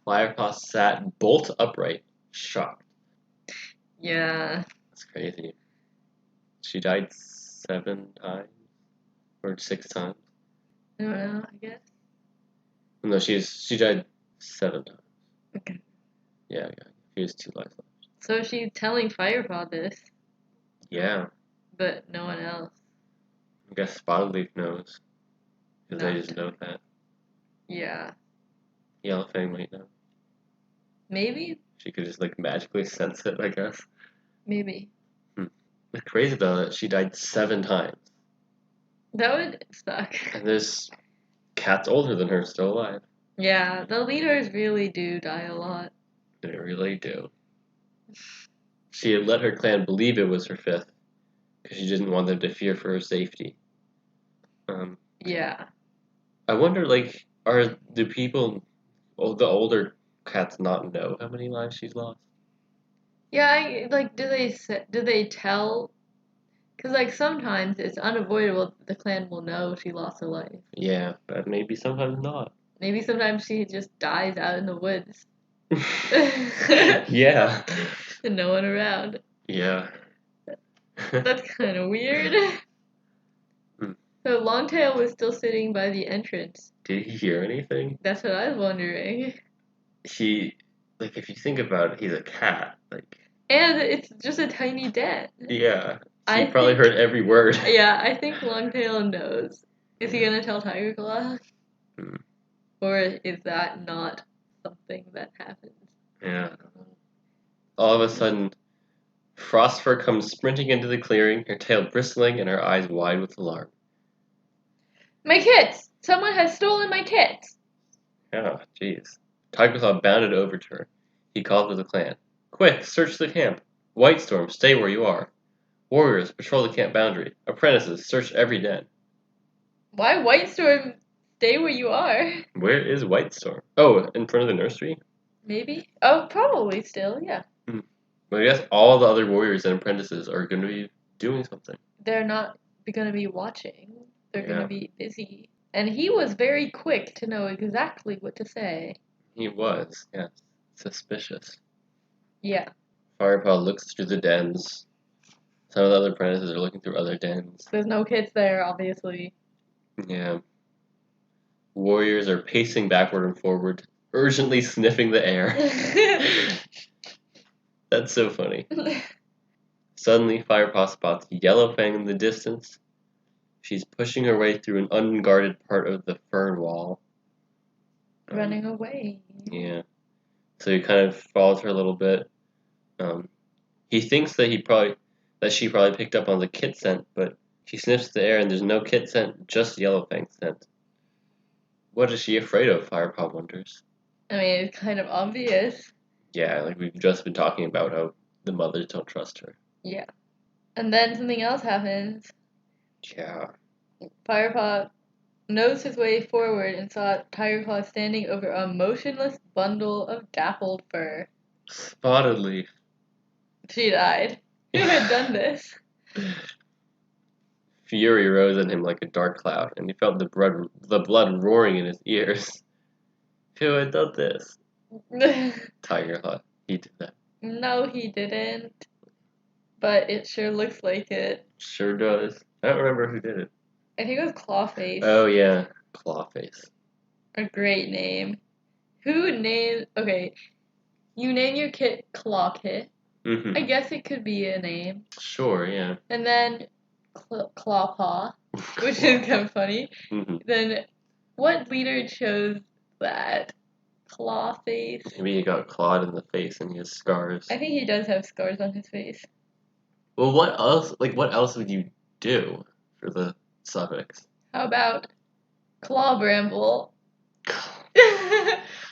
[SPEAKER 2] Firepaw sat bolt upright, shocked.
[SPEAKER 1] Yeah.
[SPEAKER 2] That's crazy. She died 7 times? Or 6 times?
[SPEAKER 1] I don't know, I guess.
[SPEAKER 2] No, she died 7 times.
[SPEAKER 1] Okay.
[SPEAKER 2] Yeah. She has 2 lives left.
[SPEAKER 1] So she's telling Firepaw this,
[SPEAKER 2] Yeah.
[SPEAKER 1] but no one else.
[SPEAKER 2] I guess Spotted Leaf knows. Because they
[SPEAKER 1] Not.
[SPEAKER 2] just know that.
[SPEAKER 1] Yeah.
[SPEAKER 2] Yellow Fang might know.
[SPEAKER 1] Maybe?
[SPEAKER 2] She could just like magically sense it, I guess.
[SPEAKER 1] Maybe.
[SPEAKER 2] It's crazy though that she died 7 times.
[SPEAKER 1] That would suck.
[SPEAKER 2] And there's cats older than her still alive.
[SPEAKER 1] Yeah, the leaders really do die a lot.
[SPEAKER 2] They really do. She had let her clan believe it was her 5th, because she didn't want them to fear for her safety.
[SPEAKER 1] Yeah.
[SPEAKER 2] I wonder, like, do people, the older cats, not know how many lives she's lost?
[SPEAKER 1] Yeah, do they tell? Because, like, sometimes it's unavoidable that the clan will know she lost her life.
[SPEAKER 2] Yeah, but maybe sometimes not.
[SPEAKER 1] Maybe sometimes she just dies out in the woods.
[SPEAKER 2] Yeah.
[SPEAKER 1] And no one around.
[SPEAKER 2] Yeah.
[SPEAKER 1] That's kind of weird. So Longtail was still sitting by the entrance.
[SPEAKER 2] Did he hear anything?
[SPEAKER 1] That's what I was wondering.
[SPEAKER 2] Like, if you think about it, he's a cat. Like,
[SPEAKER 1] And it's just a tiny den.
[SPEAKER 2] yeah.
[SPEAKER 1] I
[SPEAKER 2] He probably
[SPEAKER 1] think-
[SPEAKER 2] heard every word.
[SPEAKER 1] Yeah, I think Longtail knows. Is he gonna tell Tiger Claw?
[SPEAKER 2] Hmm.
[SPEAKER 1] Or is that not something that happens?
[SPEAKER 2] Yeah. All of a sudden, Frostfur comes sprinting into the clearing, her tail bristling and her eyes wide with alarm.
[SPEAKER 1] My kits! Someone has stolen my kits!
[SPEAKER 2] Oh, jeez. Tigerclaw bounded over to her. He called to the clan. Quick, search the camp. Whitestorm, stay where you are. Warriors, patrol the camp boundary. Apprentices, search every den.
[SPEAKER 1] Why Whitestorm stay where you are?
[SPEAKER 2] Where is Whitestorm? Oh, in front of the nursery?
[SPEAKER 1] Maybe? Oh, probably still, yeah.
[SPEAKER 2] But I guess all the other warriors and apprentices are going to be doing something.
[SPEAKER 1] They're not going to be watching. They're going
[SPEAKER 2] Yeah.
[SPEAKER 1] to be busy. And he was very quick to know exactly what to say.
[SPEAKER 2] He was, yes. Suspicious.
[SPEAKER 1] Yeah.
[SPEAKER 2] Firepaw looks through the dens. Some of the other apprentices are looking through other dens.
[SPEAKER 1] There's no kids there, obviously.
[SPEAKER 2] Yeah. Warriors are pacing backward and forward, urgently sniffing the air. That's so funny. Suddenly, Firepaw spots Yellowfang in the distance. She's pushing her way through an unguarded part of the fern wall.
[SPEAKER 1] Running away.
[SPEAKER 2] Yeah. So he kind of follows her a little bit. He thinks that she probably picked up on the kit scent, but she sniffs the air and there's no kit scent, just Yellowfang scent. What is she afraid of? Firepaw wonders.
[SPEAKER 1] I mean, it's kind of obvious.
[SPEAKER 2] Yeah, like we've just been talking about how the mothers don't trust her.
[SPEAKER 1] Yeah. And then something else happens.
[SPEAKER 2] Yeah.
[SPEAKER 1] Firepaw knows his way forward and saw Tigerclaw standing over a motionless bundle of dappled fur.
[SPEAKER 2] Spotted Leaf.
[SPEAKER 1] She died. Who had done this?
[SPEAKER 2] Fury rose in him like a dark cloud, and he felt the blood roaring in his ears. Who had done this? Tiger thought he did that.
[SPEAKER 1] No, he didn't. But it sure looks like it.
[SPEAKER 2] Sure does. I don't remember who did it.
[SPEAKER 1] I think it was Clawface.
[SPEAKER 2] Oh yeah, Clawface.
[SPEAKER 1] A great name. Who named... Okay, you name your kit Claw Kit.
[SPEAKER 2] Mm-hmm.
[SPEAKER 1] I guess it could be a name.
[SPEAKER 2] Sure, yeah.
[SPEAKER 1] And then Clawpaw, which is kind of funny.
[SPEAKER 2] Mm-hmm.
[SPEAKER 1] Then what leader chose that? Clawface?
[SPEAKER 2] Maybe he got clawed in the face and he has scars.
[SPEAKER 1] I think he does have scars on his face.
[SPEAKER 2] Well, what else? Like, what else would you do for the suffix?
[SPEAKER 1] How about Claw Bramble?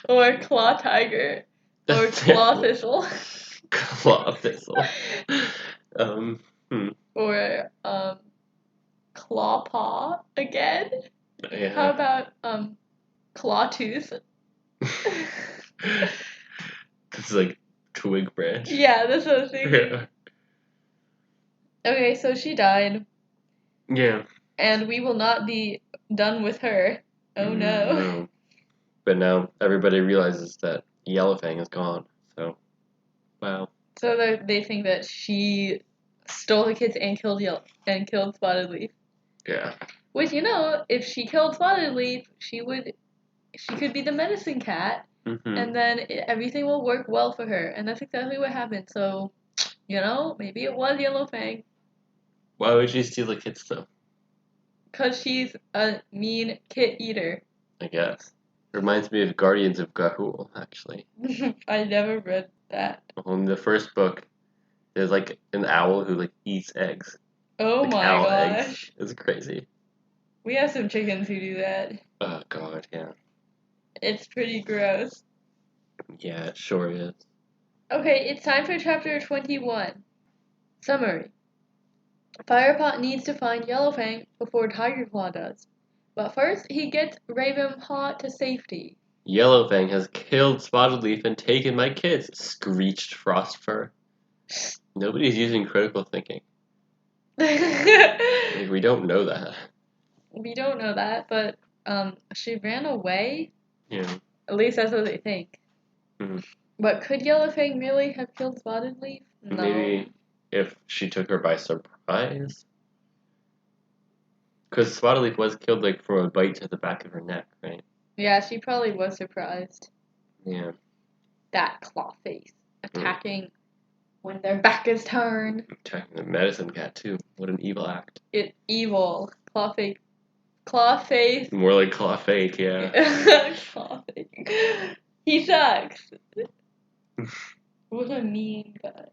[SPEAKER 1] Or Claw Tiger? Or Claw Thistle?
[SPEAKER 2] Claw Thistle.
[SPEAKER 1] Or Claw Paw again?
[SPEAKER 2] Yeah.
[SPEAKER 1] How about Claw Tooth?
[SPEAKER 2] It's like twig branch.
[SPEAKER 1] Yeah, that's what I was thinking.
[SPEAKER 2] Yeah.
[SPEAKER 1] Okay, so she died.
[SPEAKER 2] Yeah.
[SPEAKER 1] And we will not be done with her. Oh no.
[SPEAKER 2] No. But now everybody realizes that Yellowfang is gone. So, wow.
[SPEAKER 1] So they think that she stole the kids and killed Spotted Leaf.
[SPEAKER 2] Yeah.
[SPEAKER 1] Which, you know, if she killed Spotted Leaf, she could be the medicine cat,
[SPEAKER 2] Mm-hmm.
[SPEAKER 1] and then everything will work well for her. And that's exactly what happened. So, you know, maybe it was Yellowfang.
[SPEAKER 2] Why would she steal the kids though?
[SPEAKER 1] Because she's a mean kit eater.
[SPEAKER 2] I guess. Reminds me of Guardians of Ga'Hoole, actually.
[SPEAKER 1] I never read that.
[SPEAKER 2] In the first book, there's like an owl who like eats eggs.
[SPEAKER 1] Oh
[SPEAKER 2] like
[SPEAKER 1] my
[SPEAKER 2] owl
[SPEAKER 1] gosh.
[SPEAKER 2] Eggs. It's crazy.
[SPEAKER 1] We have some chickens who do that.
[SPEAKER 2] Oh god, yeah.
[SPEAKER 1] It's pretty gross.
[SPEAKER 2] Yeah, it sure is.
[SPEAKER 1] Okay, it's time for chapter 21. Summary. Firepot needs to find Yellowfang before Tigerclaw does. But first, he gets Ravenpaw to safety.
[SPEAKER 2] Yellowfang has killed Spotted Leaf and taken my kids, screeched Frostfur. Nobody's using critical thinking. Like, we don't know that.
[SPEAKER 1] We don't know that, but she ran away.
[SPEAKER 2] Yeah.
[SPEAKER 1] At least that's what they think.
[SPEAKER 2] Mm-hmm.
[SPEAKER 1] But could Yellowfang really have killed Spotted Leaf? No.
[SPEAKER 2] Maybe if she took her by surprise. Because Spotted Leaf was killed like from a bite to the back of her neck, right?
[SPEAKER 1] Yeah, she probably was surprised.
[SPEAKER 2] Yeah.
[SPEAKER 1] That Clawface attacking when their back is turned.
[SPEAKER 2] Attacking the medicine cat too. What an evil act.
[SPEAKER 1] It evil. Clawface.
[SPEAKER 2] More like Clawfake, yeah.
[SPEAKER 1] Clawface. He sucks. What a mean guy.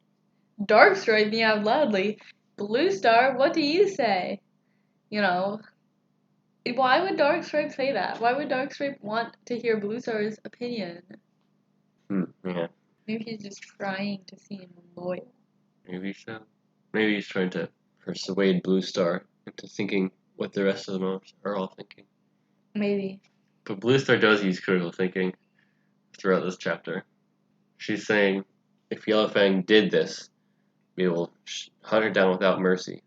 [SPEAKER 1] Darkstripe meowed loudly. Blue Star, what do you say? You know, why would Darkstripe say that? Why would Darkstripe want to hear Blue Star's opinion?
[SPEAKER 2] Yeah.
[SPEAKER 1] Maybe he's just trying to seem loyal.
[SPEAKER 2] Maybe so. Maybe he's trying to persuade Blue Star into thinking what the rest of them are all thinking.
[SPEAKER 1] Maybe.
[SPEAKER 2] But Blue Star does use critical thinking throughout this chapter. She's saying, if Yellowfang did this, we will hunt her down without mercy.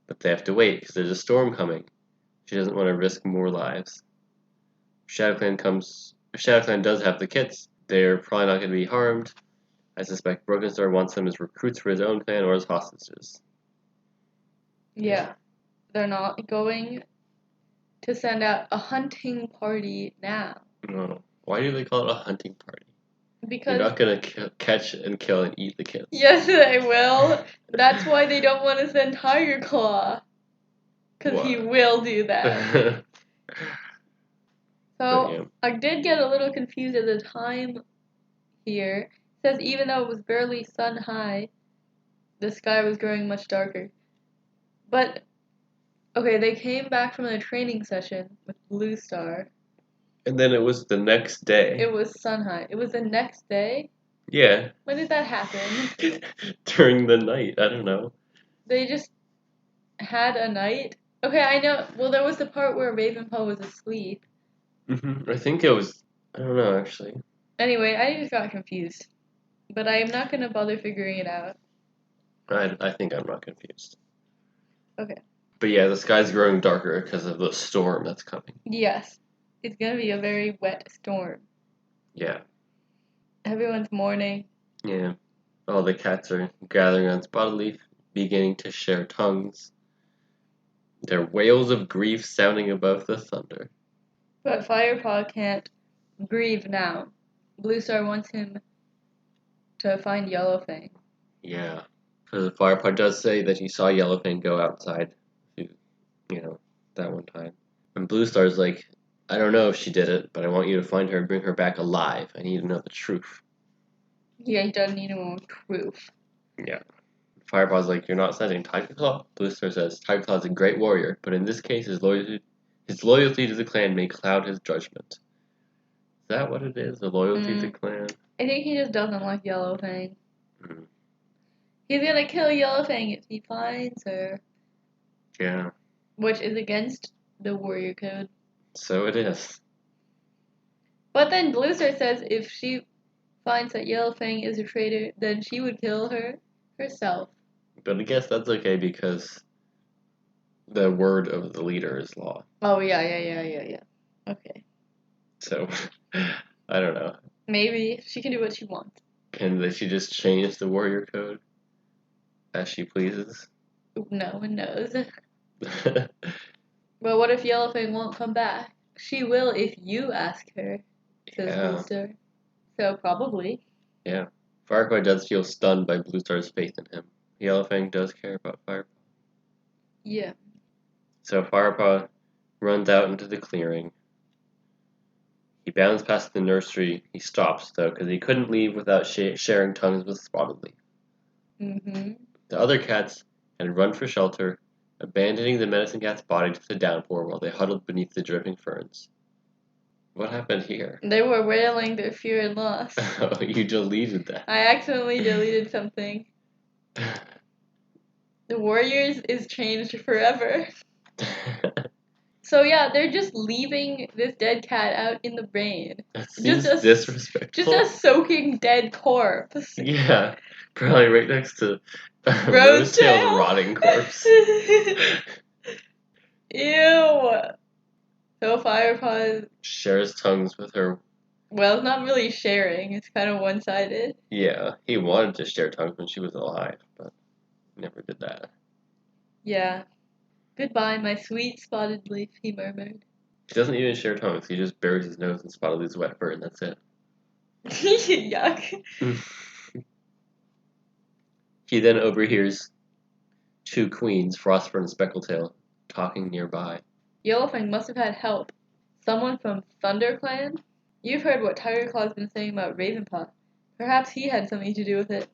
[SPEAKER 2] But they have to wait because there's a storm coming. She doesn't want to risk more lives. If ShadowClan does have the kits, they're probably not going to be harmed. I suspect Broken Star wants them as recruits for his own clan or as hostages.
[SPEAKER 1] Yeah. They're not going to send out a hunting party now.
[SPEAKER 2] No. Why do they call it a hunting party?
[SPEAKER 1] Because
[SPEAKER 2] You're not going to catch and kill and eat the kids.
[SPEAKER 1] yes, they will. That's why they don't want to send Tiger Claw. Because he will do that. So,
[SPEAKER 2] yeah.
[SPEAKER 1] I did get a little confused at the time here. It says even though it was barely sun high, the sky was growing much darker. But, okay, they came back from the training session with Blue Star.
[SPEAKER 2] And then it was the next day.
[SPEAKER 1] It was sun high. It was the next day?
[SPEAKER 2] Yeah.
[SPEAKER 1] When did that happen?
[SPEAKER 2] During the night. I don't know.
[SPEAKER 1] They just had a night? Okay, I know. Well, there was the part where Ravenpaw was asleep.
[SPEAKER 2] I think it was. I don't know, actually.
[SPEAKER 1] Anyway, I just got confused. But I am not going to bother figuring it out.
[SPEAKER 2] I think I'm not confused.
[SPEAKER 1] Okay.
[SPEAKER 2] But yeah, the sky's growing darker because of the storm that's coming.
[SPEAKER 1] Yes. It's going to be a very wet storm.
[SPEAKER 2] Yeah.
[SPEAKER 1] Everyone's mourning.
[SPEAKER 2] Yeah. All the cats are gathering on Spotted Leaf, beginning to share tongues. Their wails of grief sounding above the thunder.
[SPEAKER 1] But Firepaw can't grieve now. Blue Star wants him to find Yellowfang.
[SPEAKER 2] Yeah. Because the Firepot does say that he saw Yellowfang go outside, that one time. And Blue Star's like, I don't know if she did it, but I want you to find her and bring her back alive. I need to know the truth.
[SPEAKER 1] Yeah, he does need more proof.
[SPEAKER 2] Yeah. Firepaw's like, you're not sending Tiger Claw? Blue Star says, Tiger Claw's a great warrior, but in this case, his loyalty to the clan may cloud his judgment. Is that what it is? The loyalty to the clan?
[SPEAKER 1] I think he just doesn't like Yellowfang.
[SPEAKER 2] Mm.
[SPEAKER 1] He's gonna kill Yellowfang if he finds her.
[SPEAKER 2] Yeah.
[SPEAKER 1] Which is against the warrior code.
[SPEAKER 2] So it is.
[SPEAKER 1] But then Blue Star says if she finds that Yellowfang is a traitor, then she would kill her herself.
[SPEAKER 2] But I guess that's okay because the word of the leader is law.
[SPEAKER 1] Oh, yeah. Okay.
[SPEAKER 2] So, I don't know.
[SPEAKER 1] Maybe. She can do what she wants.
[SPEAKER 2] Can she just change the warrior code as she pleases?
[SPEAKER 1] No one knows. Well, what if Yellowfang won't come back? She will if you ask her, says Blue Star. So, probably.
[SPEAKER 2] Yeah. Firepaw does feel stunned by Blue Star's faith in him. Yellowfang does care about Firepaw.
[SPEAKER 1] Yeah.
[SPEAKER 2] So Firepaw runs out into the clearing. He bounds past the nursery. He stops, though, because he couldn't leave without sharing tongues with Spotted Leaf.
[SPEAKER 1] Mm-hmm.
[SPEAKER 2] The other cats had run for shelter, abandoning the medicine cat's body to the downpour while they huddled beneath the dripping ferns. What happened here?
[SPEAKER 1] They were wailing their fear and loss.
[SPEAKER 2] Oh, you deleted that.
[SPEAKER 1] I accidentally deleted something. The Warriors is changed forever. So yeah, they're just leaving this dead cat out in the rain.
[SPEAKER 2] That seems disrespectful.
[SPEAKER 1] Just a soaking dead corpse.
[SPEAKER 2] Yeah, probably right next to
[SPEAKER 1] Rosetail's
[SPEAKER 2] rotting corpse.
[SPEAKER 1] Ew. So Firepaw
[SPEAKER 2] shares tongues with her.
[SPEAKER 1] Well, it's not really sharing. It's kind of one-sided.
[SPEAKER 2] Yeah, he wanted to share tongues when she was alive, but never did that.
[SPEAKER 1] Yeah. Goodbye, my sweet Spotted Leaf, he murmured.
[SPEAKER 2] He doesn't even share tongues. He just buries his nose in Spotted Leaf's wet fur, and that's it.
[SPEAKER 1] Yuck.
[SPEAKER 2] He then overhears two queens, Frostburn and Speckletail, talking nearby.
[SPEAKER 1] Yellowfang must have had help. Someone from ThunderClan? You've heard what Tiger Claw's been saying about Ravenpaw. Perhaps he had something to do with it.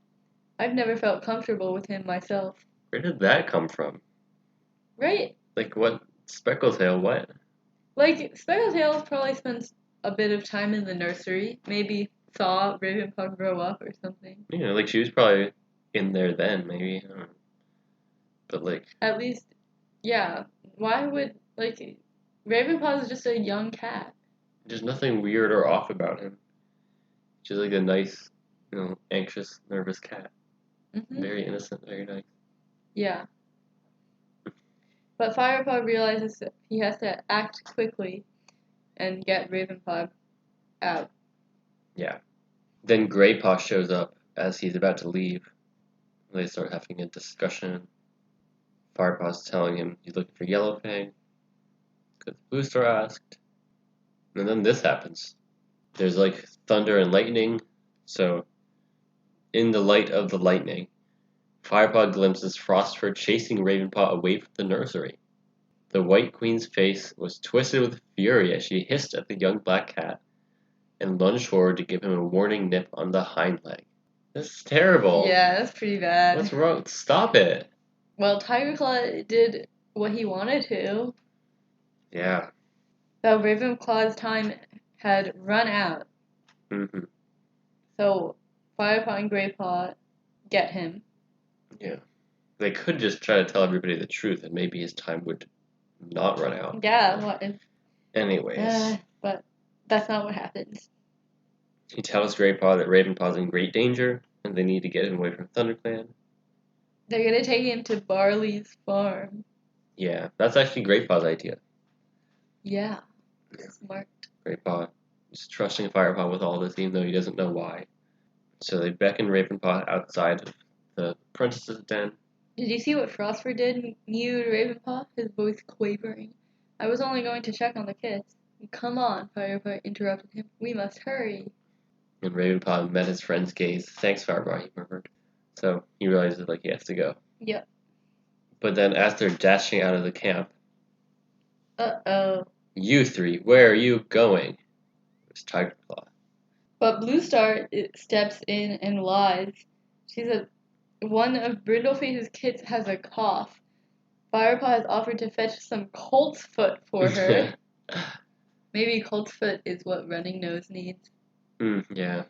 [SPEAKER 1] I've never felt comfortable with him myself.
[SPEAKER 2] Where did that come from?
[SPEAKER 1] Right?
[SPEAKER 2] Like, what? Speckletail, what?
[SPEAKER 1] Like, Speckletail probably spends a bit of time in the nursery. Maybe saw Ravenclaw grow up or something.
[SPEAKER 2] You know, like, she was probably in there then, maybe. I don't know. But, like...
[SPEAKER 1] At least, yeah. Why would, like, Ravenclaw is just a young cat.
[SPEAKER 2] There's nothing weird or off about him. She's like a nice, anxious, nervous cat.
[SPEAKER 1] Mm-hmm.
[SPEAKER 2] Very innocent, very nice.
[SPEAKER 1] Yeah. But Firepaw realizes that he has to act quickly and get Ravenclaw out.
[SPEAKER 2] Yeah. Then Greypaw shows up as he's about to leave. They start having a discussion. Firepaw's telling him he's looking for Yellowfang, because Blue Star asked. And then this happens. There's like thunder and lightning, so in the light of the lightning, Firepaw glimpses Frostfur chasing Ravenpaw away from the nursery. The White Queen's face was twisted with fury as she hissed at the young black cat and lunged forward to give him a warning nip on the hind leg. This is terrible.
[SPEAKER 1] Yeah, that's pretty bad.
[SPEAKER 2] What's wrong? Stop it.
[SPEAKER 1] Well, Tigerclaw did what he wanted to.
[SPEAKER 2] Yeah.
[SPEAKER 1] Though Ravenclaw's time had run out.
[SPEAKER 2] Mm-hmm.
[SPEAKER 1] So Firepaw and Greypaw get him.
[SPEAKER 2] Yeah. They could just try to tell everybody the truth and maybe his time would not run out.
[SPEAKER 1] Yeah, what?
[SPEAKER 2] Anyways.
[SPEAKER 1] But that's not what happens.
[SPEAKER 2] He tells Greypaw that Ravenpaw's in great danger and they need to get him away from ThunderClan.
[SPEAKER 1] They're gonna take him to Barley's farm.
[SPEAKER 2] Yeah, that's actually Greypaw's idea.
[SPEAKER 1] Yeah. Smart.
[SPEAKER 2] Greypaw is trusting Firepaw with all this even though he doesn't know why. So they beckon Ravenpaw outside of the princess's den.
[SPEAKER 1] Did you see what Frostfur did? Mewed Ravenpaw, his voice quavering. I was only going to check on the kids. Come on, Firepaw interrupted him. We must hurry.
[SPEAKER 2] And Ravenpaw met his friend's gaze. Thanks, Firepaw, he murmured. So he realizes like he has to go.
[SPEAKER 1] Yep.
[SPEAKER 2] But then as they're dashing out of the camp,
[SPEAKER 1] Uh-oh.
[SPEAKER 2] You three, where are you going? It's Tigerclaw.
[SPEAKER 1] But Blue Star steps in and lies. One of Brindleface's kids has a cough. Firepaw has offered to fetch some colt's foot for her. Maybe colt's foot is what Running Nose needs.
[SPEAKER 2] Yeah.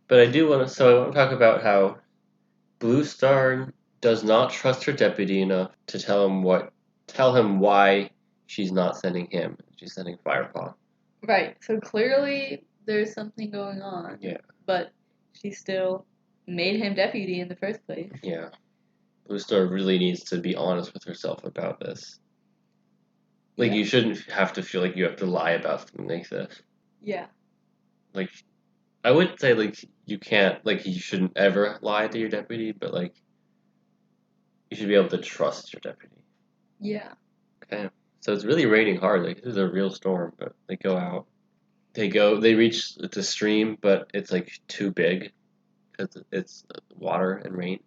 [SPEAKER 2] But I want to talk about how Blue Star does not trust her deputy enough to tell him why she's not sending him. She's sending Firepaw.
[SPEAKER 1] Right. So clearly there's something going on.
[SPEAKER 2] Yeah.
[SPEAKER 1] But she still made him deputy in the first place.
[SPEAKER 2] Yeah. Blue Star really needs to be honest with herself about this. Like, you shouldn't have to feel like you have to lie about something like this.
[SPEAKER 1] Yeah.
[SPEAKER 2] Like, I would say, like, you can't, like, you shouldn't ever lie to your deputy, but, like, you should be able to trust your deputy.
[SPEAKER 1] Yeah.
[SPEAKER 2] Okay. So it's really raining hard. Like, this is a real storm, but they go out. They reach the stream, but it's, like, too big because it's water and rain.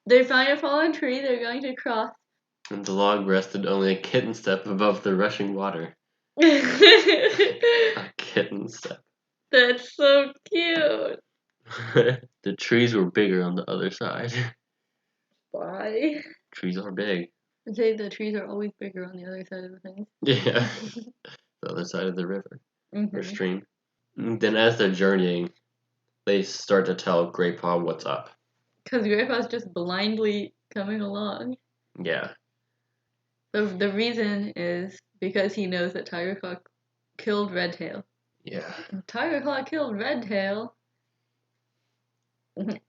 [SPEAKER 1] They find a fallen tree they're going to cross.
[SPEAKER 2] And the log rested only a kitten step above the rushing water.
[SPEAKER 1] A
[SPEAKER 2] kitten step.
[SPEAKER 1] That's so cute.
[SPEAKER 2] The trees were bigger on the other side.
[SPEAKER 1] Why?
[SPEAKER 2] Trees are big.
[SPEAKER 1] I say the trees are always bigger on the other side of the thing.
[SPEAKER 2] Yeah. The other side of the river.
[SPEAKER 1] Mm-hmm.
[SPEAKER 2] Or stream. And then as they're journeying, they start to tell Greypaw what's up.
[SPEAKER 1] Because Greypaw's just blindly coming along.
[SPEAKER 2] Yeah.
[SPEAKER 1] The reason is because he knows that Tigerclaw killed Redtail.
[SPEAKER 2] Yeah.
[SPEAKER 1] Tigerclaw killed Redtail.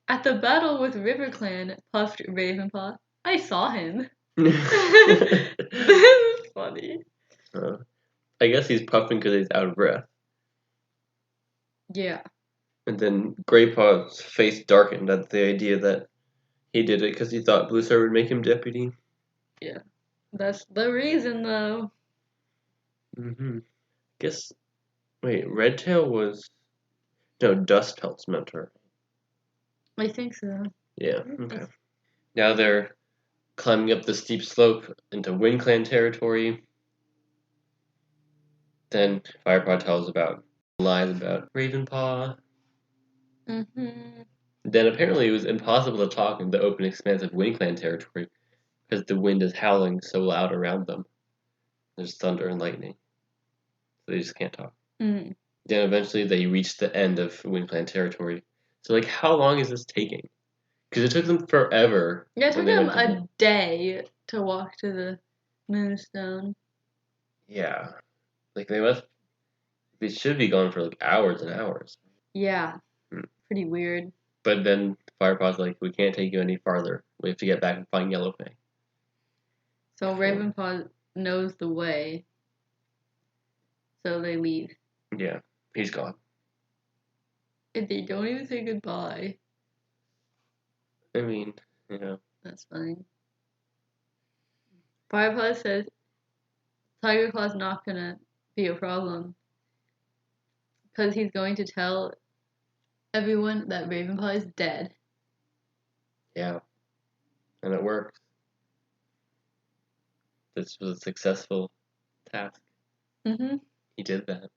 [SPEAKER 1] At the battle with RiverClan, puffed Ravenpaw. I saw him. This is funny.
[SPEAKER 2] I guess he's puffing because he's out of breath.
[SPEAKER 1] Yeah.
[SPEAKER 2] And then Greypaw's face darkened at the idea that he did it because he thought Blue Star would make him deputy.
[SPEAKER 1] Yeah. That's the reason, though.
[SPEAKER 2] Guess... Wait, Redtail was... No, Dustpelt's mentor.
[SPEAKER 1] I think so.
[SPEAKER 2] Yeah, okay. Now they're climbing up the steep slope into WindClan territory. Then Firepaw tells about lies about Ravenpaw.
[SPEAKER 1] Mm-hmm.
[SPEAKER 2] Then apparently it was impossible to talk in the open expanse of Wind Clan territory because the wind is howling so loud around them. There's thunder and lightning, so they just can't talk.
[SPEAKER 1] Mm.
[SPEAKER 2] Then eventually they reach the end of Wind Clan territory. So like, how long is this taking? Because it took them forever.
[SPEAKER 1] Yeah, it
[SPEAKER 2] when
[SPEAKER 1] took
[SPEAKER 2] they
[SPEAKER 1] them
[SPEAKER 2] went to
[SPEAKER 1] a day to walk to the Moonstone.
[SPEAKER 2] Yeah, like they should be gone for like hours and hours.
[SPEAKER 1] Yeah,
[SPEAKER 2] Hmm.
[SPEAKER 1] pretty weird.
[SPEAKER 2] But then Firepaw's like, we can't take you any farther. We have to get back and find Yellowfang.
[SPEAKER 1] So Ravenpaw knows the way, so they leave.
[SPEAKER 2] Yeah, he's gone.
[SPEAKER 1] And they don't even say goodbye.
[SPEAKER 2] I mean, you know.
[SPEAKER 1] That's fine. Firepaw says Tiger Claw's not gonna be a problem because he's going to tell everyone that Ravenpaw is dead.
[SPEAKER 2] Yeah, and it worked. This was a successful task.
[SPEAKER 1] Mm-hmm.
[SPEAKER 2] He did that.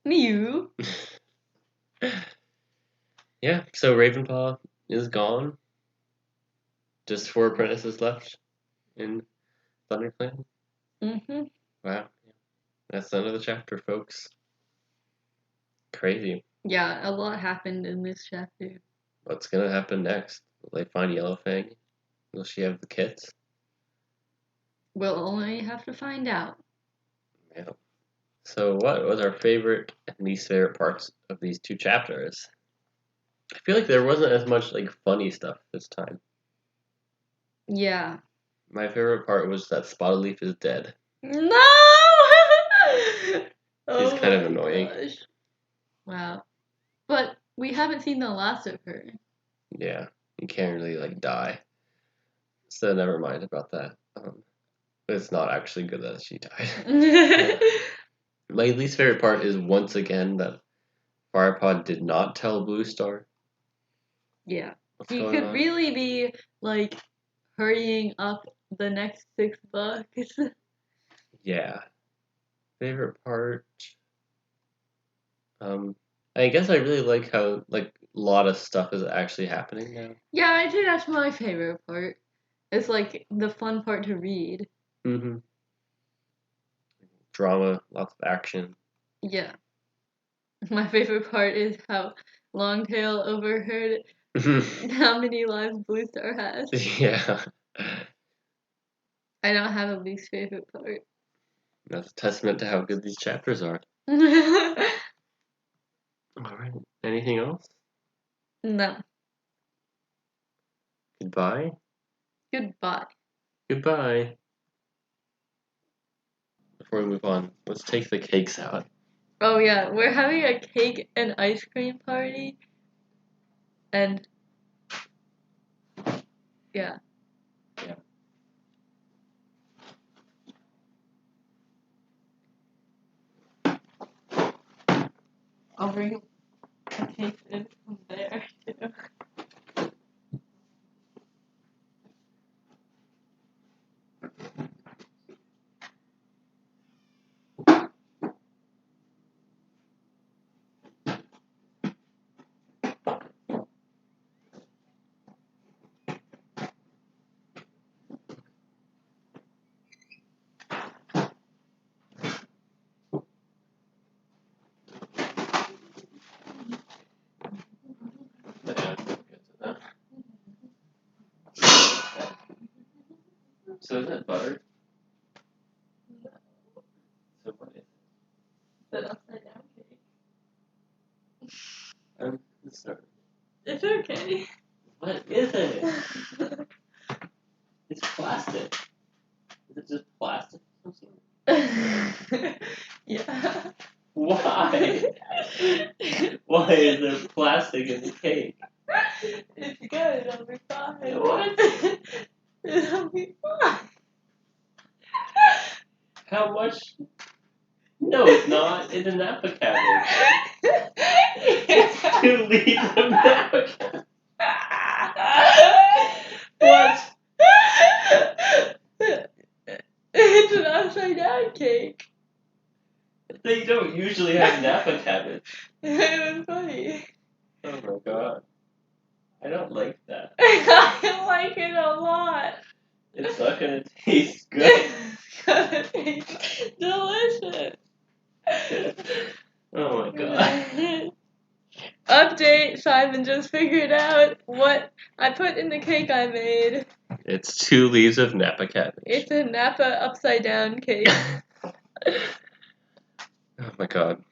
[SPEAKER 1] Miouooo.
[SPEAKER 2] Yeah, so Ravenpaw is gone. Just 4 apprentices left in ThunderClan.
[SPEAKER 1] Mm-hmm.
[SPEAKER 2] Wow. That's the end of the chapter, folks. Crazy.
[SPEAKER 1] Yeah, a lot happened in this chapter.
[SPEAKER 2] What's gonna happen next? Will they find Yellowfang? Will she have the kits?
[SPEAKER 1] We'll only have to find out.
[SPEAKER 2] Yeah. So what was our favorite and least favorite parts of these 2 chapters? I feel like there wasn't as much like funny stuff this time.
[SPEAKER 1] Yeah.
[SPEAKER 2] My favorite part was that Spotted Leaf is dead.
[SPEAKER 1] No!
[SPEAKER 2] She's kind of annoying.
[SPEAKER 1] Gosh. Wow. But we haven't seen the last of her.
[SPEAKER 2] Yeah, you can't really like die. So never mind about that. It's not actually good that she died. My least favorite part is once again that Firepod did not tell Blue Star.
[SPEAKER 1] Yeah.
[SPEAKER 2] What's
[SPEAKER 1] He
[SPEAKER 2] going
[SPEAKER 1] could
[SPEAKER 2] on?
[SPEAKER 1] really be like hurrying up the next $6.
[SPEAKER 2] Yeah. Favorite part. I guess I really like how like a lot of stuff is actually happening now.
[SPEAKER 1] Yeah, I'd say that's my favorite part. It's like the fun part to read.
[SPEAKER 2] Mm-hmm. Drama, lots of action.
[SPEAKER 1] Yeah. My favorite part is how Longtail overheard how many lives Blue Star has.
[SPEAKER 2] Yeah.
[SPEAKER 1] I don't have a least favorite part.
[SPEAKER 2] That's a testament to how good these chapters are.
[SPEAKER 1] No.
[SPEAKER 2] Alright. Anything else? Goodbye?
[SPEAKER 1] Goodbye.
[SPEAKER 2] Goodbye. Before we move on, let's take the cakes out.
[SPEAKER 1] Oh yeah, we're having a cake and ice cream party. And yeah.
[SPEAKER 2] Yeah.
[SPEAKER 1] I'll bring a cake in from there too.
[SPEAKER 2] So is that butter?
[SPEAKER 1] No.
[SPEAKER 2] So what is
[SPEAKER 1] It's an upside down cake.
[SPEAKER 2] it? Sorry.
[SPEAKER 1] It's okay.
[SPEAKER 2] What is it? It's plastic. Is it just plastic?
[SPEAKER 1] Yeah.
[SPEAKER 2] Why? Why is there plastic in the cake?
[SPEAKER 1] It's good, it'll be fine.
[SPEAKER 2] What?
[SPEAKER 1] It'll be fine.
[SPEAKER 2] How much? No, it's not. It's a Napa cabbage. It's 2 leaves of Napa cabbage. What?
[SPEAKER 1] It's an upside down cake.
[SPEAKER 2] They don't usually have Napa cabbage.
[SPEAKER 1] It was funny.
[SPEAKER 2] Oh my god. I don't like that.
[SPEAKER 1] I like it a lot.
[SPEAKER 2] It's not gonna taste good.
[SPEAKER 1] It's gonna taste delicious.
[SPEAKER 2] Oh my god.
[SPEAKER 1] Update, Simon just figured out what I put in the cake I made.
[SPEAKER 2] It's 2 leaves of Napa cabbage.
[SPEAKER 1] It's a Napa upside down cake.
[SPEAKER 2] Oh my god.